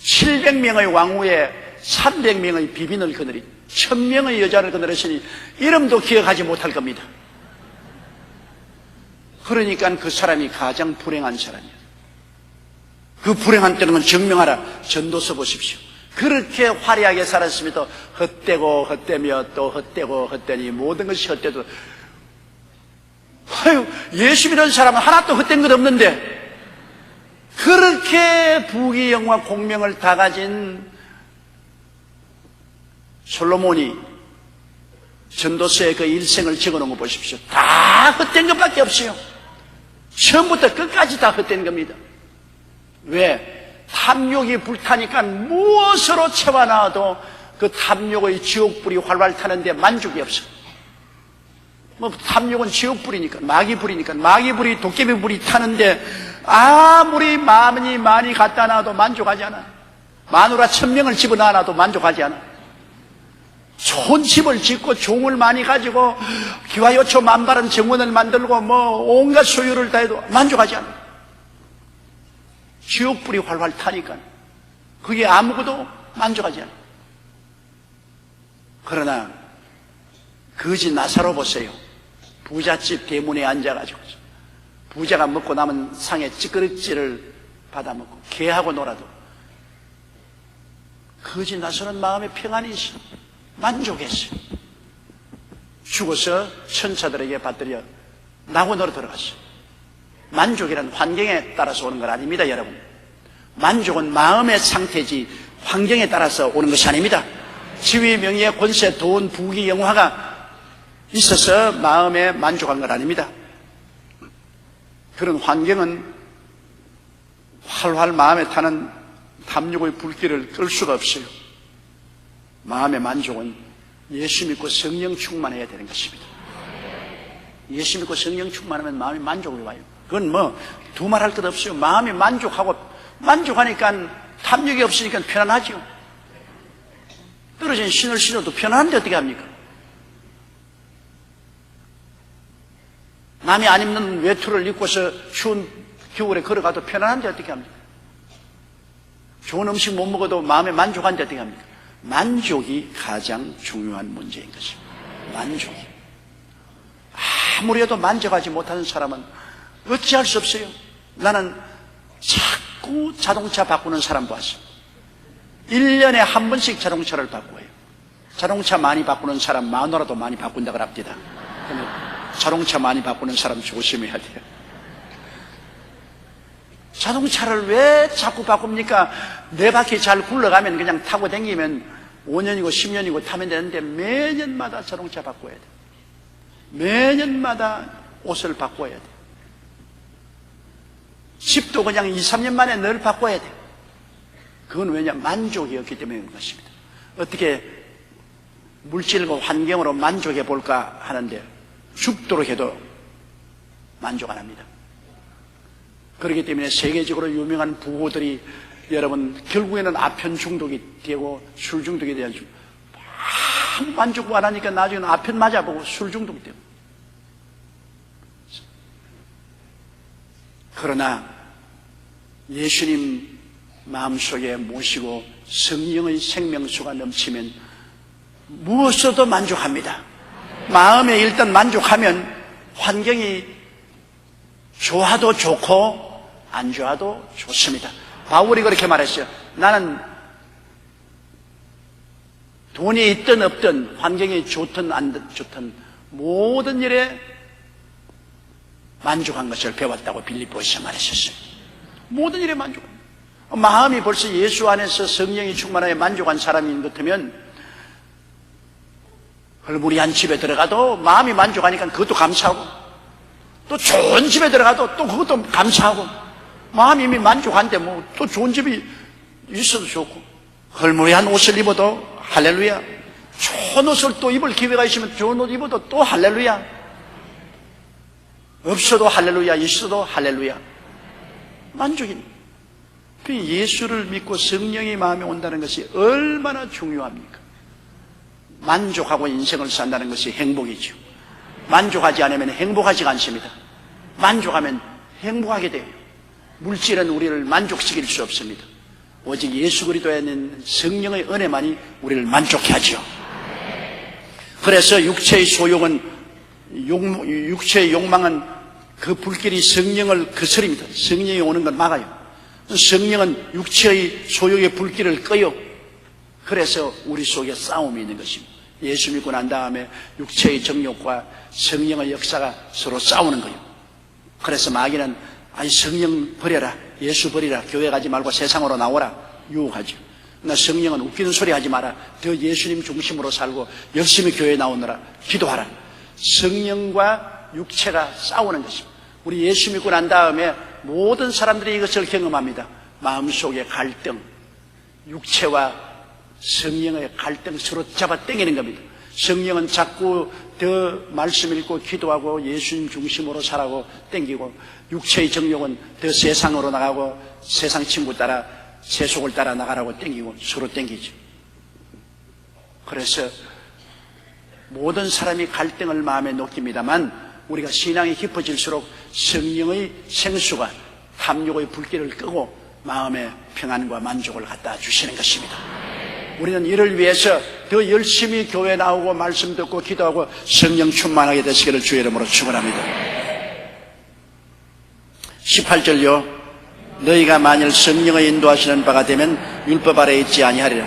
700명의 왕후에 300명의 비빈을 거느리 1000명의 여자를 거느리시니 이름도 기억하지 못할 겁니다. 그러니까 그 사람이 가장 불행한 사람이에요. 그 불행한 때는 증명하라. 전도서 보십시오. 그렇게 화려하게 살았음에도 헛되고 헛되며 또 헛되고 헛되니 모든 것이 헛되도 예수 믿는 사람은 하나도 헛된 것 없는데 그렇게 부귀영화 공명을 다 가진 솔로몬이 전도서에 그 일생을 적어놓은 거 보십시오. 다 헛된 것밖에 없어요. 처음부터 끝까지 다 헛된 겁니다. 왜? 탐욕이 불타니까 무엇으로 채워놔도 그 탐욕의 지옥불이 활활 타는데 만족이 없어. 뭐 탐욕은 지옥불이니까 마귀불이니까 마귀불이 도깨비불이 타는데 아무리 마음이 많이 갖다 놔도 만족하지 않아. 마누라 1000명을 집어넣어놔도 만족하지 않아. 좋은 집을 짓고 종을 많이 가지고 기와요초 만발한 정원을 만들고 뭐 온갖 소유를 다 해도 만족하지 않아. 지옥불이 활활 타니까 그게 아무것도 만족하지 않아. 그러나 거지 나사로 보세요. 부잣집 대문에 앉아가지고 부자가 먹고 남은 상에 찌끄러지를 받아먹고 개하고 놀아도 거지 나사로는 마음에 평안이 있어. 만족했어요. 죽어서 천사들에게 받들여 낙원으로 들어갔어요. 만족이란 환경에 따라서 오는 건 아닙니다, 여러분. 만족은 마음의 상태지 환경에 따라서 오는 것이 아닙니다. 지위, 명예, 권세, 돈, 부귀, 영화가 있어서 마음에 만족한 건 아닙니다. 그런 환경은 활활 마음에 타는 탐욕의 불길을 끌 수가 없어요. 마음의 만족은 예수 믿고 성령 충만해야 되는 것입니다. 예수 믿고 성령 충만하면 마음이 만족이 와요. 그건 뭐 두말할 것 없어요. 마음이 만족하니까 탐욕이 없으니까 편안하죠. 떨어진 신을 신어도 편안한데 어떻게 합니까? 남이 안 입는 외투를 입고서 추운 겨울에 걸어가도 편안한데 어떻게 합니까? 좋은 음식 못 먹어도 마음에 만족한데 어떻게 합니까? 만족이 가장 중요한 문제인 것입니다. 만족이. 아무리 해도 만족하지 못하는 사람은 어찌할 수 없어요. 나는 자꾸 자동차 바꾸는 사람 봤어요. 1년에 한 번씩 자동차를 바꿔요. 자동차 많이 바꾸는 사람 마누라도 많이 바꾼다고 합니다. 자동차 많이 바꾸는 사람 조심해야 돼요. 자동차를 왜 자꾸 바꿉니까? 네 바퀴 잘 굴러가면 그냥 타고 다니면 5년이고 10년이고 타면 되는데 매년마다 자동차 바꿔야 돼요. 매년마다 옷을 바꿔야 돼요. 집도 그냥 2, 3년 만에 늘 바꿔야 돼요. 그건 왜냐? 만족이 없기 때문에 그런 것입니다. 어떻게 물질과 환경으로 만족해 볼까 하는데 죽도록 해도 만족 안 합니다. 그렇기 때문에 세계적으로 유명한 부호들이 여러분 결국에는 아편 중독이 되고 술 중독이 되어 만족 안 하니까 나중에는 아편 맞아보고 술 중독이 되고. 그러나 예수님 마음속에 모시고 성령의 생명수가 넘치면 무엇으로도 만족합니다. 마음에 일단 만족하면 환경이 좋아도 좋고 안 좋아도 좋습니다. 바울이 그렇게 말했어요. 나는 돈이 있든 없든 환경이 좋든 안 좋든 모든 일에 만족한 것을 배웠다고 빌립보에서 말했었어요. 모든 일에 만족합니다. 마음이 벌써 예수 안에서 성령이 충만하여 만족한 사람인 것 같으면 헐무리한 집에 들어가도 마음이 만족하니까 그것도 감사하고 또 좋은 집에 들어가도 또 그것도 감사하고 마음이 이미 만족한데 뭐 또 좋은 집이 있어도 좋고 헐무리한 옷을 입어도 할렐루야. 좋은 옷을 또 입을 기회가 있으면 좋은 옷 입어도 또 할렐루야. 없어도 할렐루야, 있어도 할렐루야. 만족입니다. 예수를 믿고 성령의 마음에 온다는 것이 얼마나 중요합니까? 만족하고 인생을 산다는 것이 행복이죠. 만족하지 않으면 행복하지가 않습니다. 만족하면 행복하게 돼요. 물질은 우리를 만족시킬 수 없습니다. 오직 예수 그리스도에 있는 성령의 은혜만이 우리를 만족해 하죠. 그래서 육체의 소욕은 육체의 욕망은 그 불길이 성령을 거스립니다. 성령이 오는 걸 막아요. 성령은 육체의 소욕의 불길을 꺼요. 그래서 우리 속에 싸움이 있는 것입니다. 예수 믿고 난 다음에 육체의 정욕과 성령의 역사가 서로 싸우는 거예요. 그래서 마귀는 아이 성령 버려라, 예수 버리라, 교회 가지 말고 세상으로 나오라 유혹하죠. 그러나 성령은 웃기는 소리 하지 마라, 더 예수님 중심으로 살고 열심히 교회에 나오느라 기도하라. 성령과 육체가 싸우는 것입니다. 우리 예수 믿고 난 다음에 모든 사람들이 이것을 경험합니다. 마음속의 갈등, 육체와 성령의 갈등 서로 잡아 당기는 겁니다. 성령은 자꾸 더 말씀 읽고 기도하고 예수님 중심으로 살아고 당기고, 육체의 정욕은 더 세상으로 나가고 세상 친구 따라 세속을 따라 나가라고 당기고 서로 당기죠. 그래서 모든 사람이 갈등을 마음에 느낍니다만 우리가 신앙이 깊어질수록 성령의 생수가 탐욕의 불길을 끄고 마음의 평안과 만족을 갖다 주시는 것입니다. 우리는 이를 위해서 더 열심히 교회 나오고 말씀 듣고 기도하고 성령 충만하게 되시기를 주의 이름으로 축원합니다. 18절요. 너희가 만일 성령의 인도하시는 바가 되면 율법 아래에 있지 아니하리라.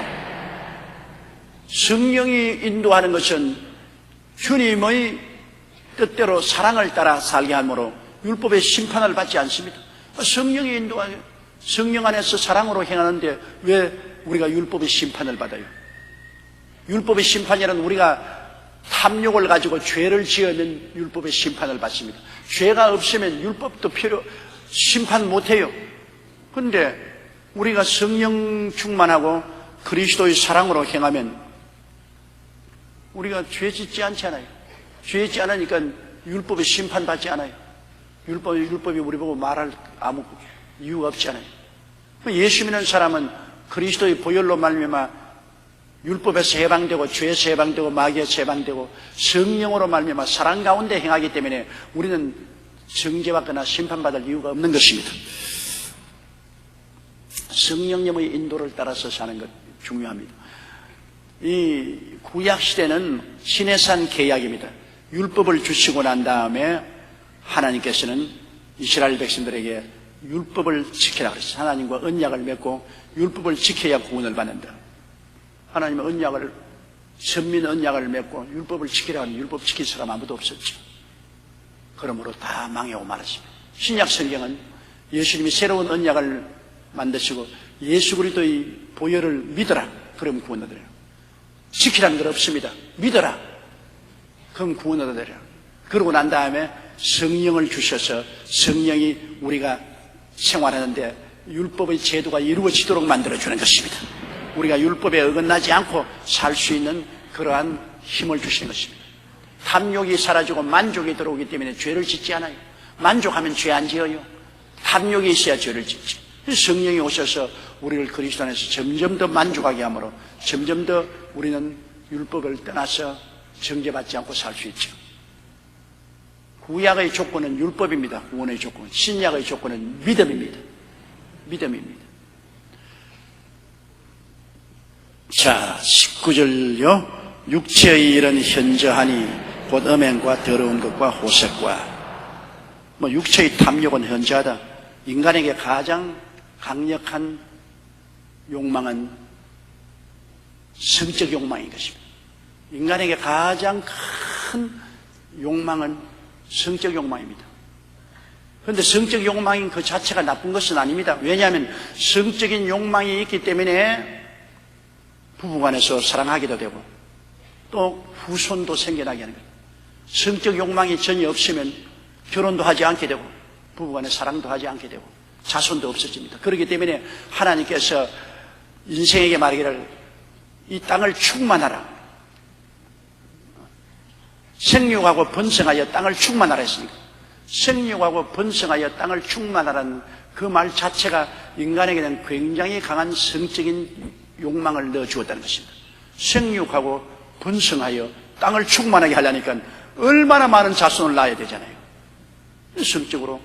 성령이 인도하는 것은 주님의 뜻대로 사랑을 따라 살게 하므로 율법의 심판을 받지 않습니다. 성령이 인도하여 성령 안에서 사랑으로 행하는데 왜 우리가 율법의 심판을 받아요? 율법의 심판이란 우리가 탐욕을 가지고 죄를 지으면 율법의 심판을 받습니다. 죄가 없으면 율법도 심판 못해요. 그런데 우리가 성령 충만하고 그리스도의 사랑으로 행하면 우리가 죄 짓지 않지 않아요. 죄 짓지 않으니까 율법에 심판받지 않아요. 율법이 우리 보고 말할 아무 이유가 없지 않아요. 예수 믿는 사람은 그리스도의 보혈로 말미암아 율법에서 해방되고 죄에서 해방되고 마귀에서 해방되고 성령으로 말미암아 사랑 가운데 행하기 때문에 우리는 정죄받거나 심판받을 이유가 없는 것입니다. 성령님의 인도를 따라서 사는 것 중요합니다. 이 구약시대는 시내산 계약입니다. 율법을 주시고 난 다음에 하나님께서는 이스라엘 백성들에게 율법을 지키라 그랬어요. 하나님과 언약을 맺고 율법을 지켜야 구원을 받는다. 하나님의 언약을, 선민 언약을 맺고 율법을 지키라 하는 율법 지킬 사람 아무도 없었죠. 그러므로 다 망하고 말았습니다. 신약 성경은 예수님이 새로운 언약을 만드시고 예수 그리스도의 보혈을 믿어라. 그럼 구원 얻으라. 지키라는 건 없습니다. 믿어라. 그럼 구원 얻으라. 그러고 난 다음에 성령을 주셔서 성령이 우리가 생활하는데 율법의 제도가 이루어지도록 만들어주는 것입니다. 우리가 율법에 어긋나지 않고 살 수 있는 그러한 힘을 주시는 것입니다. 탐욕이 사라지고 만족이 들어오기 때문에 죄를 짓지 않아요. 만족하면 죄 안 지어요. 탐욕이 있어야 죄를 짓지. 성령이 오셔서 우리를 그리스도 안에서 점점 더 만족하게 하므로 점점 더 우리는 율법을 떠나서 정죄받지 않고 살 수 있죠. 구약의 조건은 율법입니다. 구원의 조건. 신약의 조건은 믿음입니다. 믿음입니다. 자, 19절요. 육체의 일은 현저하니 곧 음행과 더러운 것과 호색과. 육체의 탐욕은 현저하다. 인간에게 가장 강력한 욕망은 성적 욕망인 것입니다. 인간에게 가장 큰 욕망은 성적 욕망입니다. 그런데 성적 욕망인 그 자체가 나쁜 것은 아닙니다. 왜냐하면 성적인 욕망이 있기 때문에 부부간에서 사랑하기도 되고 또 후손도 생겨나게 하는 거예요. 성적 욕망이 전혀 없으면 결혼도 하지 않게 되고 부부간에 사랑도 하지 않게 되고 자손도 없어집니다. 그렇기 때문에 하나님께서 인생에게 말하기를 이 땅을 충만하라. 생육하고 번성하여 땅을 충만하라 했으니까 생육하고 번성하여 땅을 충만하라는 그 말 자체가 인간에게는 굉장히 강한 성적인 욕망을 넣어주었다는 것입니다. 생육하고 번성하여 땅을 충만하게 하려니까 얼마나 많은 자손을 낳아야 되잖아요. 성적으로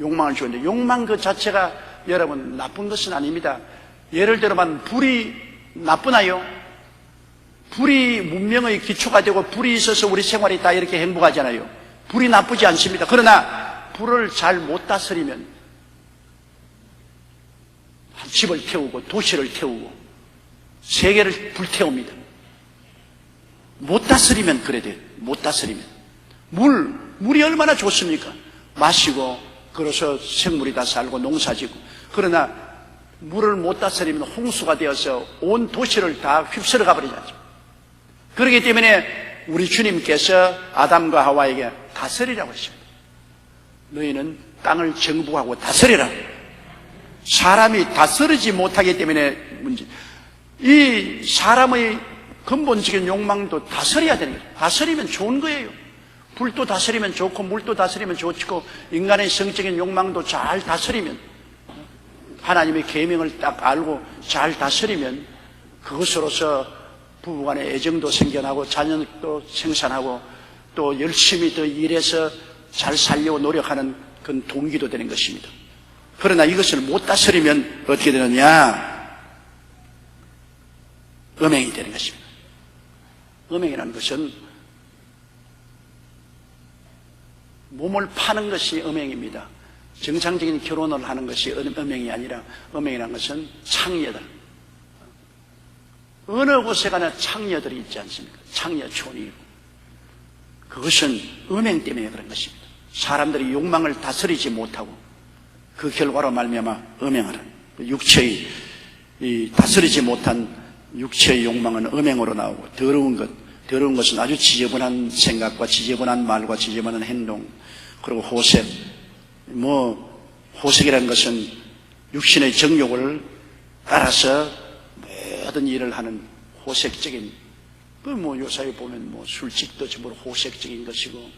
욕망을 주었는데 욕망 그 자체가 여러분 나쁜 것은 아닙니다. 예를 들어만 불이 나쁘나요? 불이 문명의 기초가 되고 불이 있어서 우리 생활이 다 이렇게 행복하잖아요. 불이 나쁘지 않습니다. 그러나 불을 잘 못 다스리면 집을 태우고 도시를 태우고 세계를 불태웁니다. 못 다스리면 그래 돼요. 못 다스리면. 물이 얼마나 좋습니까? 마시고 그래서 생물이 다 살고 농사지고. 그러나 물을 못 다스리면 홍수가 되어서 온 도시를 다 휩쓸어 가버리지 않죠. 그렇기 때문에 우리 주님께서 아담과 하와에게 다스리라고 했습니다. 너희는 땅을 정복하고 다스리라. 사람이 다스리지 못하기 때문에 문제. 이 사람의 근본적인 욕망도 다스려야 되는 거예요. 다스리면 좋은 거예요. 불도 다스리면 좋고 물도 다스리면 좋고 인간의 성적인 욕망도 잘 다스리면 하나님의 계명을 딱 알고 잘 다스리면 그것으로서 부부간의 애정도 생겨나고 자녀도 생산하고 또 열심히 더 일해서 잘 살려고 노력하는 그런 동기도 되는 것입니다. 그러나 이것을 못 다스리면 어떻게 되느냐? 음행이 되는 것입니다. 음행이라는 것은 몸을 파는 것이 음행입니다. 정상적인 결혼을 하는 것이 음행이 아니라 음행이라는 것은 창녀들. 어느 곳에 가나 창녀들이 있지 않습니까? 창녀촌이 있고. 그것은 음행 때문에 그런 것입니다. 사람들이 욕망을 다스리지 못하고 그 결과로 말미암아 음행하는 육체의 다스리지 못한 육체의 욕망은 음행으로 나오고 더러운 것은 아주 지저분한 생각과 지저분한 말과 지저분한 행동 그리고 호색 호색이라는 것은 육신의 정욕을 따라서 모든 일을 하는 호색적인 뭐 요사이 보면 뭐 술집도 전부 호색적인 것이고,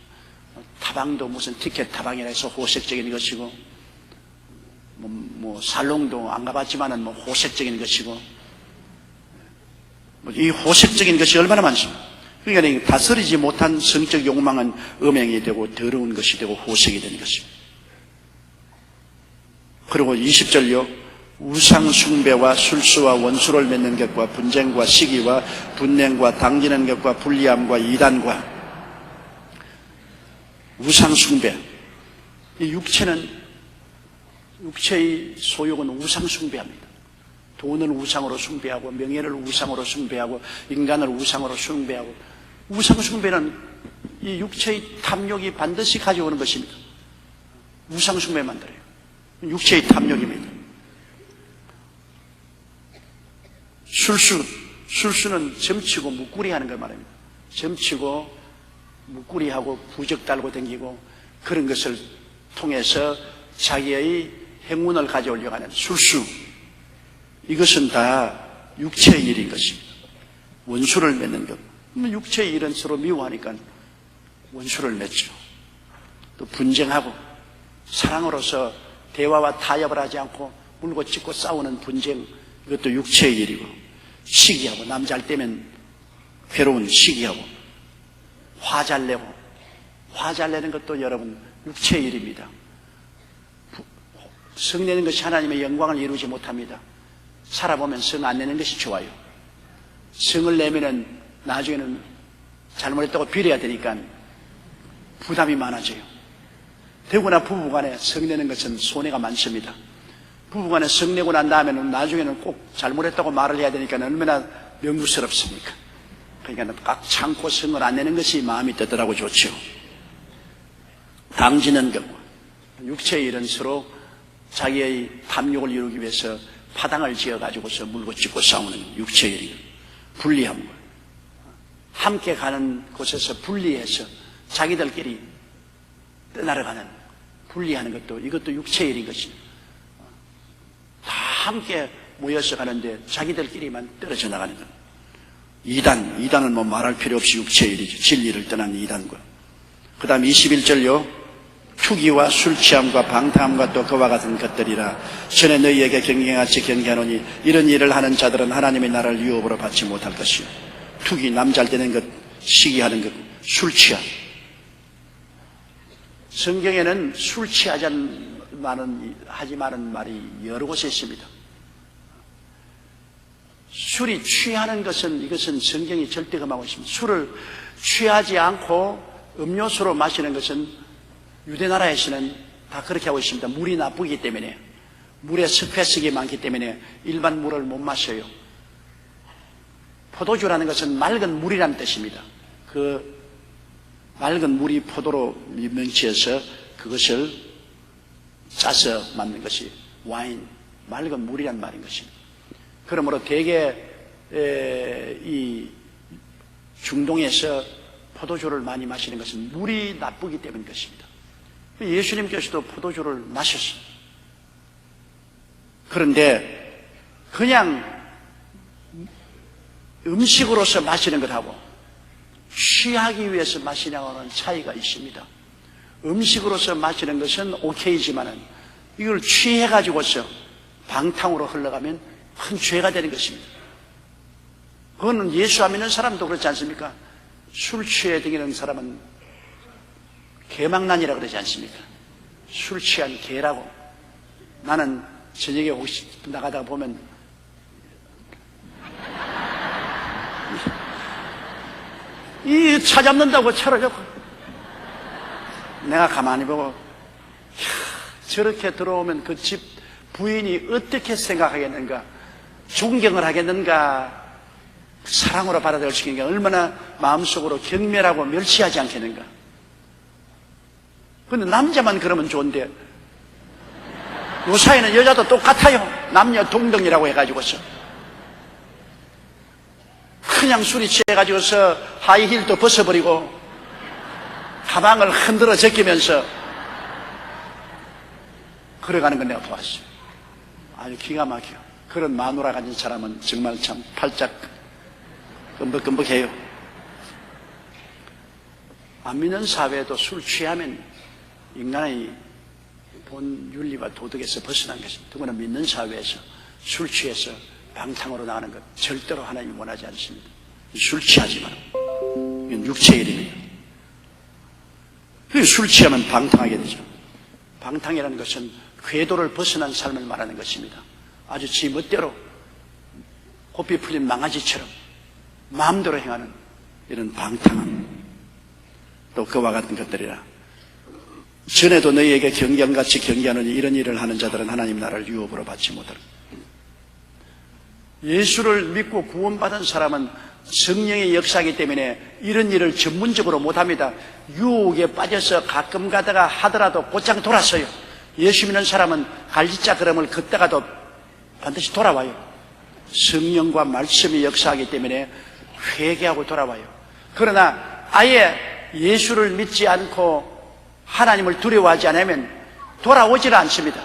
타방도 무슨 티켓 타방이라 해서 호색적인 것이고, 뭐 살롱도 안 가봤지만은 뭐 호색적인 것이고, 이 호색적인 것이 얼마나 많습니까? 그러니까 다스리지 못한 성적 욕망은 음행이 되고 더러운 것이 되고 호색이 되는 것입니다. 그리고 20절요. 우상 숭배와 술수와 원수를 맺는 것과 분쟁과 시기와 분냉과 당기는 것과 불리함과 이단과 우상 숭배. 이 육체의 소욕은 우상 숭배합니다. 돈을 우상으로 숭배하고 명예를 우상으로 숭배하고 인간을 우상으로 숭배하고, 우상 숭배는 이 육체의 탐욕이 반드시 가져오는 것입니다. 우상 숭배 만들어요. 육체의 탐욕입니다. 술수는 점치고 무꾸리 하는 걸 말합니다. 점치고 무꾸리하고 부적 달고 다니고 그런 것을 통해서 자기의 행운을 가져오려고 하는 술수. 이것은 다 육체의 일인 것입니다. 원수를 맺는 것. 육체의 일은 서로 미워하니까 원수를 맺죠. 또 분쟁하고, 사랑으로서 대화와 타협을 하지 않고 물고 찢고 싸우는 분쟁, 이것도 육체의 일이고, 시기하고, 남자 할 때면 괴로운 시기하고, 화 잘 내는 것도 여러분 육체의 일입니다. 성 내는 것이 하나님의 영광을 이루지 못합니다. 살아보면 성 안 내는 것이 좋아요. 성을 내면은 나중에는 잘못했다고 빌어야 되니까 부담이 많아져요. 더구나 부부간에 성 내는 것은 손해가 많습니다. 부부간에 성 내고 난 다음에는 나중에는 꼭 잘못했다고 말을 해야 되니까 얼마나 명구스럽습니까? 그러니까 꽉 참고 성을 안 내는 것이 마음이 뜨더라고 좋죠. 당지는 것, 육체의 일은 서로 자기의 탐욕을 이루기 위해서 파당을 지어가지고서 물고 찢고 싸우는 육체의 일이고, 분리함, 함께 가는 곳에서 분리해서 자기들끼리 떠나러가는, 분리하는 것도, 이것도 육체의 일인 것입니다. 다 함께 모여서 가는데 자기들끼리만 떨어져 나가는 것. 이단은 뭐 말할 필요 없이 육체의 일이죠. 진리를 떠난 이단과. 그 다음 21절요. 투기와 술취함과 방탕함과 또 그와 같은 것들이라. 전에 너희에게 경계같이 경계하노니 이런 일을 하는 자들은 하나님의 나라를 유업으로 받지 못할 것이요. 투기, 남잘 되는 것, 시기하는 것, 술취함. 성경에는 술취하지 하지 말은 말이 여러 곳에 있습니다. 술이 취하는 것은, 이것은 성경이 절대 금하고 있습니다. 술을 취하지 않고 음료수로 마시는 것은 유대 나라에서는 다 그렇게 하고 있습니다. 물이 나쁘기 때문에, 물에 스페스가 많기 때문에 일반 물을 못 마셔요. 포도주라는 것은 맑은 물이라는 뜻입니다. 그 맑은 물이 포도로 명치해서 그것을 짜서 만든 것이 와인, 맑은 물이란 말인 것입니다. 그러므로 대개 이 중동에서 포도주를 많이 마시는 것은 물이 나쁘기 때문인 것입니다. 예수님께서도 포도주를 마셨어요. 그런데 그냥 음식으로서 마시는 것하고 취하기 위해서 마시냐고는 차이가 있습니다. 음식으로서 마시는 것은 오케이지만은 이걸 취해가지고서 방탕으로 흘러가면 큰 죄가 되는 것입니다. 그거는 예수 안 믿는 사람도 그렇지 않습니까? 술 취해 다니는 사람은 개망난이라고 그러지 않습니까? 술 취한 개라고. 나는 저녁에 혹시 나가다가 보면 이 차 잡는다고 차를 잡고 내가 가만히 보고 저렇게 들어오면 그 집 부인이 어떻게 생각하겠는가, 존경을 하겠는가, 사랑으로 받아들일 수 있는가, 얼마나 마음속으로 경멸하고 멸시하지 않겠는가. 그런데 남자만 그러면 좋은데 요사이는 여자도 똑같아요. 남녀 동등이라고 해가지고서 그냥 술이 취해가지고서 하이힐도 벗어버리고 가방을 흔들어 제끼면서 걸어가는 건 내가 보았어요. 아주 기가 막혀. 그런 마누라 가진 사람은 정말 참 팔짝 끔벅끔벅해요. 안 믿는 사회에도 술 취하면 인간의 본 윤리와 도덕에서 벗어난 것입니다. 더구나 믿는 사회에서 술 취해서 방탕으로 나가는 것 절대로 하나님이 원하지 않습니다. 술 취하지 마라. 이건 육체의 일입니다. 술 취하면 방탕하게 되죠. 방탕이라는 것은 궤도를 벗어난 삶을 말하는 것입니다. 아주 지 멋대로 고삐 풀린 망아지처럼 마음대로 행하는 이런 방탕함, 또 그와 같은 것들이라. 전에도 너희에게 경경같이 경계하느니 이런 일을 하는 자들은 하나님 나라를 유업으로 받지 못하라. 예수를 믿고 구원받은 사람은 성령의 역사이기 때문에 이런 일을 전문적으로 못합니다. 유혹에 빠져서 가끔 가다가 하더라도 곧장 돌아서요. 예수 믿는 사람은 갈지자 걸음을 걷다가도 반드시 돌아와요. 성령과 말씀이 역사하기 때문에 회개하고 돌아와요. 그러나 아예 예수를 믿지 않고 하나님을 두려워하지 않으면 돌아오질 않습니다.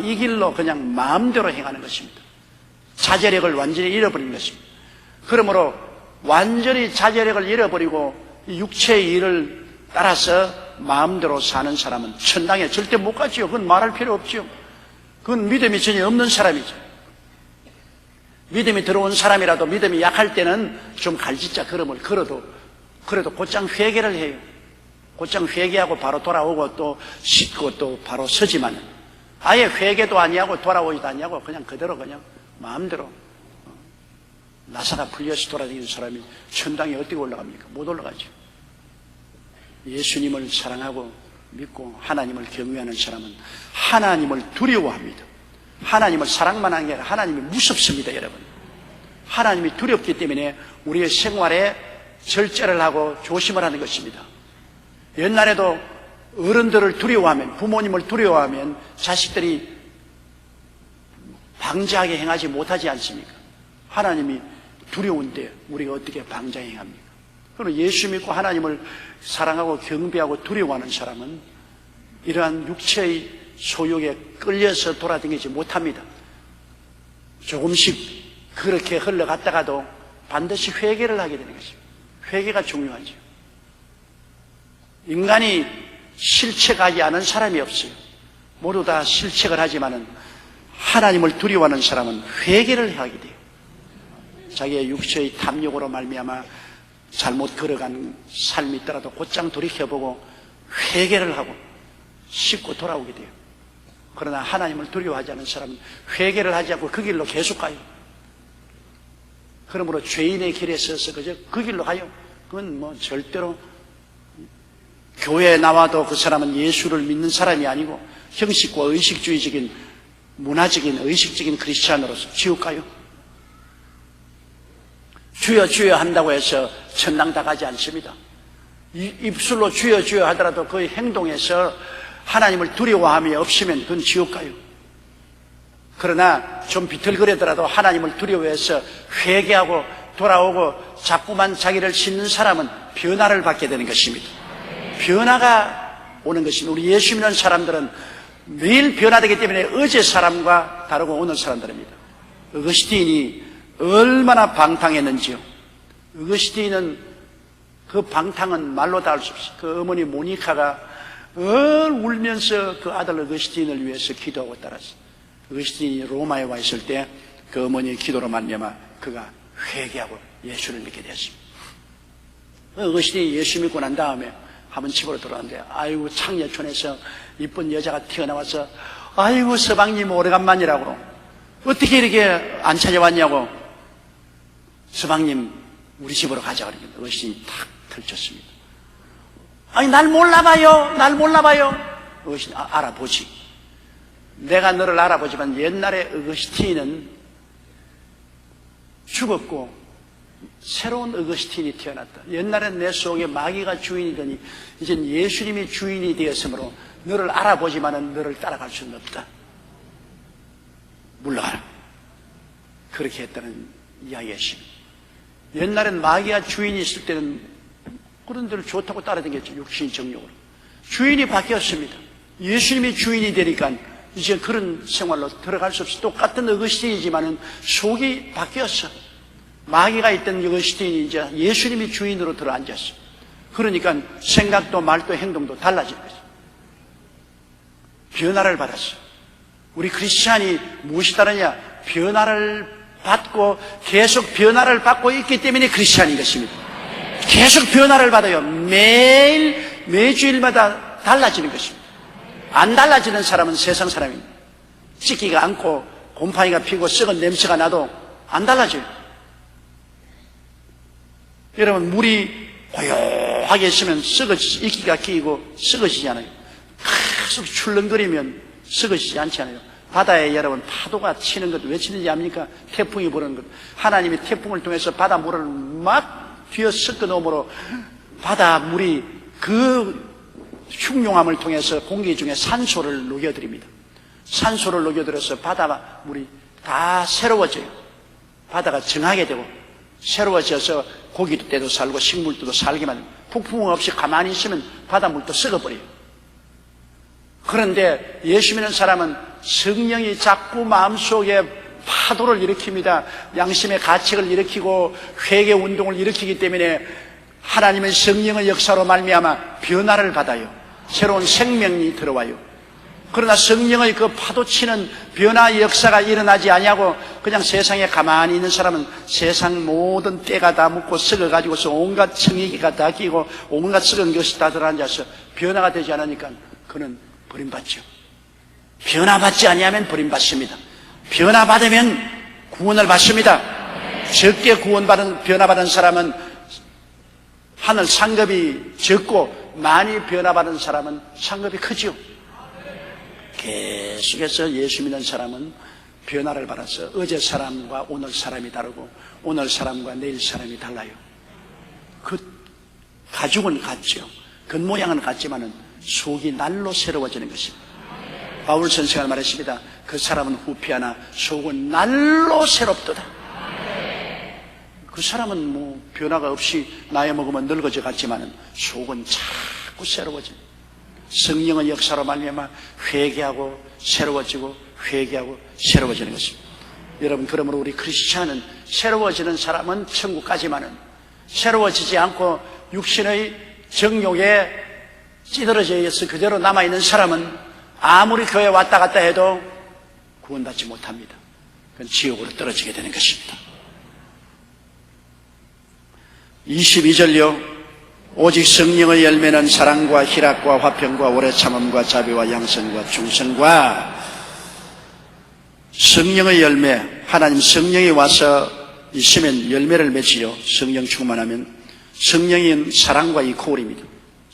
이 길로 그냥 마음대로 행하는 것입니다. 자제력을 완전히 잃어버리는 것입니다. 그러므로 완전히 자제력을 잃어버리고 육체의 일을 따라서 마음대로 사는 사람은 천당에 절대 못 가지요. 그건 말할 필요 없죠. 그건 믿음이 전혀 없는 사람이죠. 믿음이 들어온 사람이라도 믿음이 약할 때는 좀 갈짓자 걸음을 걸어도 그래도 곧장 회개를 해요. 곧장 회개하고 바로 돌아오고 또 씻고 또 바로 서지만 아예 회개도 아니하고 돌아오지도 아니하고 그냥 그대로 그냥 마음대로 나사가 풀려서 돌아다니는 사람이 천당에 어떻게 올라갑니까? 못 올라가죠. 예수님을 사랑하고 믿고 하나님을 경외하는 사람은 하나님을 두려워합니다. 하나님을 사랑만 하는 게 아니라 하나님이 무섭습니다, 여러분. 하나님이 두렵기 때문에 우리의 생활에 절제를 하고 조심을 하는 것입니다. 옛날에도 어른들을 두려워하면, 부모님을 두려워하면 자식들이 방자하게 행하지 못하지 않습니까? 하나님이 두려운데 우리가 어떻게 방자하게 행합니까? 그럼 예수 믿고 하나님을 사랑하고 경배하고 두려워하는 사람은 이러한 육체의 소욕에 끌려서 돌아다니지 못합니다. 조금씩 그렇게 흘러갔다가도 반드시 회개를 하게 되는 것입니다. 회개가 중요하죠. 인간이 실책하지 않은 사람이 없어요. 모두 다 실책을 하지만은 하나님을 두려워하는 사람은 회개를 하게 돼요. 자기의 육체의 탐욕으로 말미암아 잘못 걸어간 삶이 있더라도 곧장 돌이켜보고 회개를 하고 씻고 돌아오게 돼요. 그러나 하나님을 두려워하지 않은 사람은 회개를 하지 않고 그 길로 계속 가요. 그러므로 죄인의 길에 서서 그저 그 길로 가요. 그건 절대로 교회에 나와도 그 사람은 예수를 믿는 사람이 아니고 형식과 의식주의적인 문화적인 의식적인 크리스찬으로서 지옥 가요. 주여 주여 한다고 해서 천당 다 가지 않습니다. 입술로 주여 주여 하더라도 그 행동에서 하나님을 두려워함이 없으면 그건 지옥 가요. 그러나 좀 비틀거리더라도 하나님을 두려워해서 회개하고 돌아오고 자꾸만 자기를 씻는 사람은 변화를 받게 되는 것입니다. 변화가 오는 것입니다. 우리 예수 믿는 사람들은 매일 변화되기 때문에 어제 사람과 다르고 오늘 사람들입니다. 어거스틴이 얼마나 방탕했는지요. 어거스틴은 그 방탕은 말로 다 할 수 없어요. 그 어머니 모니카가 울면서 그 아들 어거스틴을 위해서 기도하고 따랐어요. 어거스틴이 로마에 와 있을 때 그 어머니의 기도로 말미암아 그가 회개하고 예수를 믿게 되었습니다. 어거스틴이 예수 믿고 난 다음에 한번 집으로 돌아왔는데 아이고 창녀촌에서 이쁜 여자가 튀어나와서 아이고 서방님 오래간만이라고 어떻게 이렇게 안 찾아왔냐고 서방님 우리 집으로 가자 그러니까 어거스틴이 탁 털쳤습니다. 아니 날 몰라봐요. 날 몰라봐요. 어거스틴 알아보지. 내가 너를 알아보지만 옛날에 어거스틴은 죽었고 새로운 어거스틴이 태어났다. 옛날엔 내 속에 마귀가 주인이더니 이젠 예수님이 주인이 되었으므로 너를 알아보지만은 너를 따라갈 수는 없다. 물러가라. 그렇게 했다는 이야기였습니다. 옛날엔 마귀가 주인이 있을 때는 그런 데를 좋다고 따라다녔죠. 육신 정욕으로. 주인이 바뀌었습니다. 예수님이 주인이 되니까 이제 그런 생활로 들어갈 수 없이 똑같은 어거스틴이지만은 속이 바뀌었어. 마귀가 있던 어거스틴이 이제 예수님이 주인으로 들어앉았어. 그러니까 생각도 말도 행동도 달라지는 거죠. 변화를 받았어요. 우리 크리스찬이 무엇이 다르냐? 변화를 받고 계속 변화를 받고 있기 때문에 크리스찬인 것입니다. 계속 변화를 받아요. 매주일마다 달라지는 것입니다. 안 달라지는 사람은 세상 사람입니다. 찢기가 않고 곰팡이가 피고 썩은 냄새가 나도 안 달라져요. 여러분, 물이 고요하게 있으면 이끼가 끼고 썩어지지 않아요. 계속 출렁거리면 썩어지지 않지 않아요. 바다에 여러분 파도가 치는 것 왜 치는지 압니까? 태풍이 부르는 것. 하나님이 태풍을 통해서 바다 물을 막 뒤어 섞어 놓음으로 바다 물이 그 흉용함을 통해서 공기 중에 산소를 녹여드립니다. 산소를 녹여들어서 바다 물이 다 새로워져요. 바다가 정하게 되고 새로워져서 고기도 때도 살고 식물도 살게 만듭니다. 폭풍 없이 가만히 있으면 바닷물도 썩어버려요. 그런데 예수 믿는 사람은 성령이 자꾸 마음속에 파도를 일으킵니다. 양심의 가책을 일으키고 회개 운동을 일으키기 때문에 하나님의 성령의 역사로 말미암아 변화를 받아요. 새로운 생명이 들어와요. 그러나 성령의 그 파도치는 변화의 역사가 일어나지 아니하고 그냥 세상에 가만히 있는 사람은 세상 모든 때가 다 묻고 썩어가지고서 온갖 청이기가 다 끼고 온갖 썩은 것이 다 들어앉아서 변화가 되지 않으니까 그는 버림받죠. 변화받지 아니하면 버림받습니다. 변화받으면 구원을 받습니다. 적게 변화받은 사람은 하늘 상급이 적고 많이 변화받은 사람은 상급이 크죠. 계속해서 예수 믿는 사람은 변화를 받아서 어제 사람과 오늘 사람이 다르고 오늘 사람과 내일 사람이 달라요. 그 가죽은 같죠. 겉모양은 같지만은 속이 날로 새로워지는 것입니다. 바울 선생은 말했습니다. 그 사람은 후피하나 속은 날로 새롭도다. 그 사람은 뭐 변화가 없이 나이 먹으면 늙어져 갔지만은 속은 자꾸 새로워집니다. 성령의 역사로 말미암아 회개하고 새로워지고 회개하고 새로워지는 것입니다. 여러분, 그러므로 우리 크리스찬은 새로워지는 사람은 천국 가지만은 새로워지지 않고 육신의 정욕에 찌들어져 있어 그대로 남아있는 사람은 아무리 교회 왔다 갔다 해도 구원받지 못합니다. 그건 지옥으로 떨어지게 되는 것입니다. 22절요. 오직 성령의 열매는 사랑과 희락과 화평과 오래 참음과 자비와 양선과 충성과 성령의 열매, 하나님 성령이 와서 있으면 열매를 맺지요. 성령 충만하면. 성령인 사랑과 이코울입니다.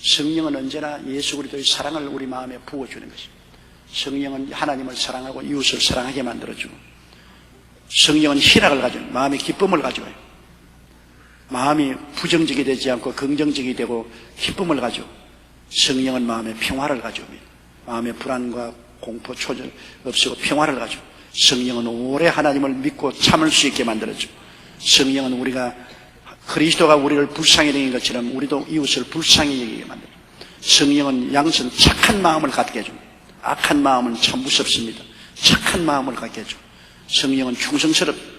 성령은 언제나 예수 그리스도의 사랑을 우리 마음에 부어주는 것입니다. 성령은 하나님을 사랑하고 이웃을 사랑하게 만들어주고, 성령은 희락을 가져요. 마음의 기쁨을 가져와요. 마음이 부정적이 되지 않고 긍정적이 되고 기쁨을 가져. 성령은 마음의 평화를 가져옵니다. 마음의 불안과 공포, 초절 없애고 평화를 가져. 성령은 오래 하나님을 믿고 참을 수 있게 만들어줘. 성령은 우리가 그리스도가 우리를 불쌍히 여긴 것처럼 우리도 이웃을 불쌍히 여기게 만들어요. 성령은 양선 착한 마음을 갖게 해줍니다. 악한 마음은 참 무섭습니다. 착한 마음을 갖게 해줘. 성령은 충성스럽다.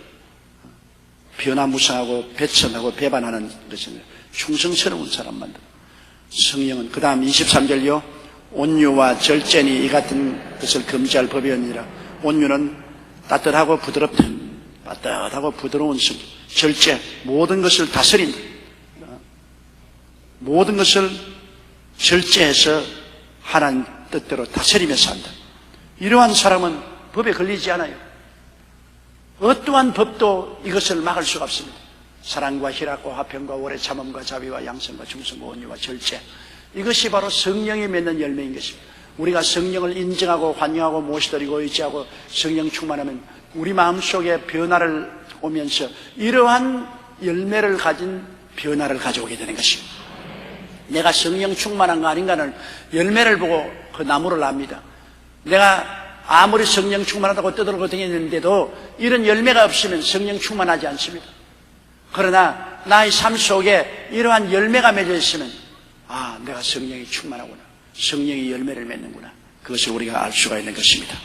변화무쌍하고 배척하고 배반하는 것은 충성스러운 사람 만들어. 성령은 그 다음 23절요. 온유와 절제니 이 같은 것을 금지할 법이 아니라, 온유는 따뜻하고 부드럽다. 따뜻하고 부드러운 성령. 절제, 모든 것을 다스린다. 모든 것을 절제해서 하나님 뜻대로 다스리면서 한다. 이러한 사람은 법에 걸리지 않아요. 어떠한 법도 이것을 막을 수가 없습니다. 사랑과 희락과 화평과 오래 참음과 자비와 양선과 충성과 온유와 절제, 이것이 바로 성령이 맺는 열매인 것입니다. 우리가 성령을 인정하고 환영하고 모시드리고 의지하고 성령 충만하면 우리 마음속에 변화를 오면서 이러한 열매를 가진 변화를 가져오게 되는 것입니다. 내가 성령 충만한가 아닌가는 열매를 보고 그 나무를 압니다. 내가 아무리 성령 충만하다고 떠들고 다니는데도 이런 열매가 없으면 성령 충만하지 않습니다. 그러나 나의 삶 속에 이러한 열매가 맺어 있으면, 아, 내가 성령이 충만하구나, 성령이 열매를 맺는구나, 그것을 우리가 알 수가 있는 것입니다.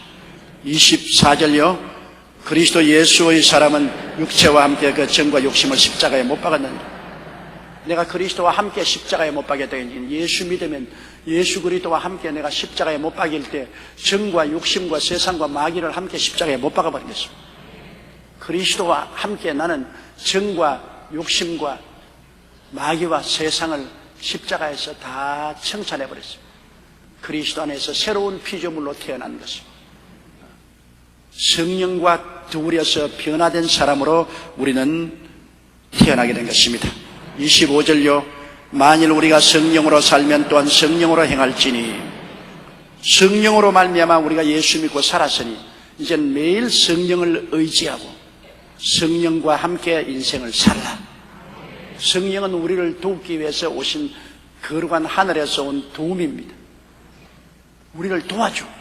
24절요. 그리스도 예수의 사람은 육체와 함께 그 정과 욕심을 십자가에 못 박았느니라. 내가 그리스도와 함께 십자가에 못 박게 되니 예수 믿으면 예수 그리스도와 함께 내가 십자가에 못 박일 때 정과 육심과 세상과 마귀를 함께 십자가에 못 박아버리겠습니다. 그리스도와 함께 나는 정과 욕심과 마귀와 세상을 십자가에서 다 청산해버렸습니다. 그리스도 안에서 새로운 피조물로 태어난 것입니다. 성령과 더불어서 변화된 사람으로 우리는 태어나게 된 것입니다. 25절요. 만일 우리가 성령으로 살면 또한 성령으로 행할지니, 성령으로 말미암아 우리가 예수 믿고 살았으니 이제 매일 성령을 의지하고 성령과 함께 인생을 살라. 성령은 우리를 돕기 위해서 오신 거룩한 하늘에서 온 도움입니다. 우리를 도와주고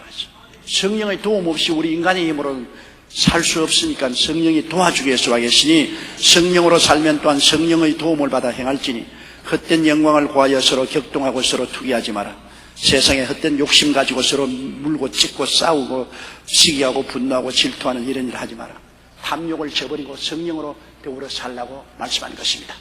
성령의 도움 없이 우리 인간의 힘으로는 살 수 없으니까 성령이 도와주기 위해서 와 계시니, 성령으로 살면 또한 성령의 도움을 받아 행할지니 헛된 영광을 구하여 서로 격동하고 서로 투기하지 마라. 세상에 헛된 욕심 가지고 서로 물고 찢고 싸우고 시기하고 분노하고 질투하는 이런 일을 하지 마라. 탐욕을 저버리고 성령으로 더불어 살라고 말씀한 것입니다.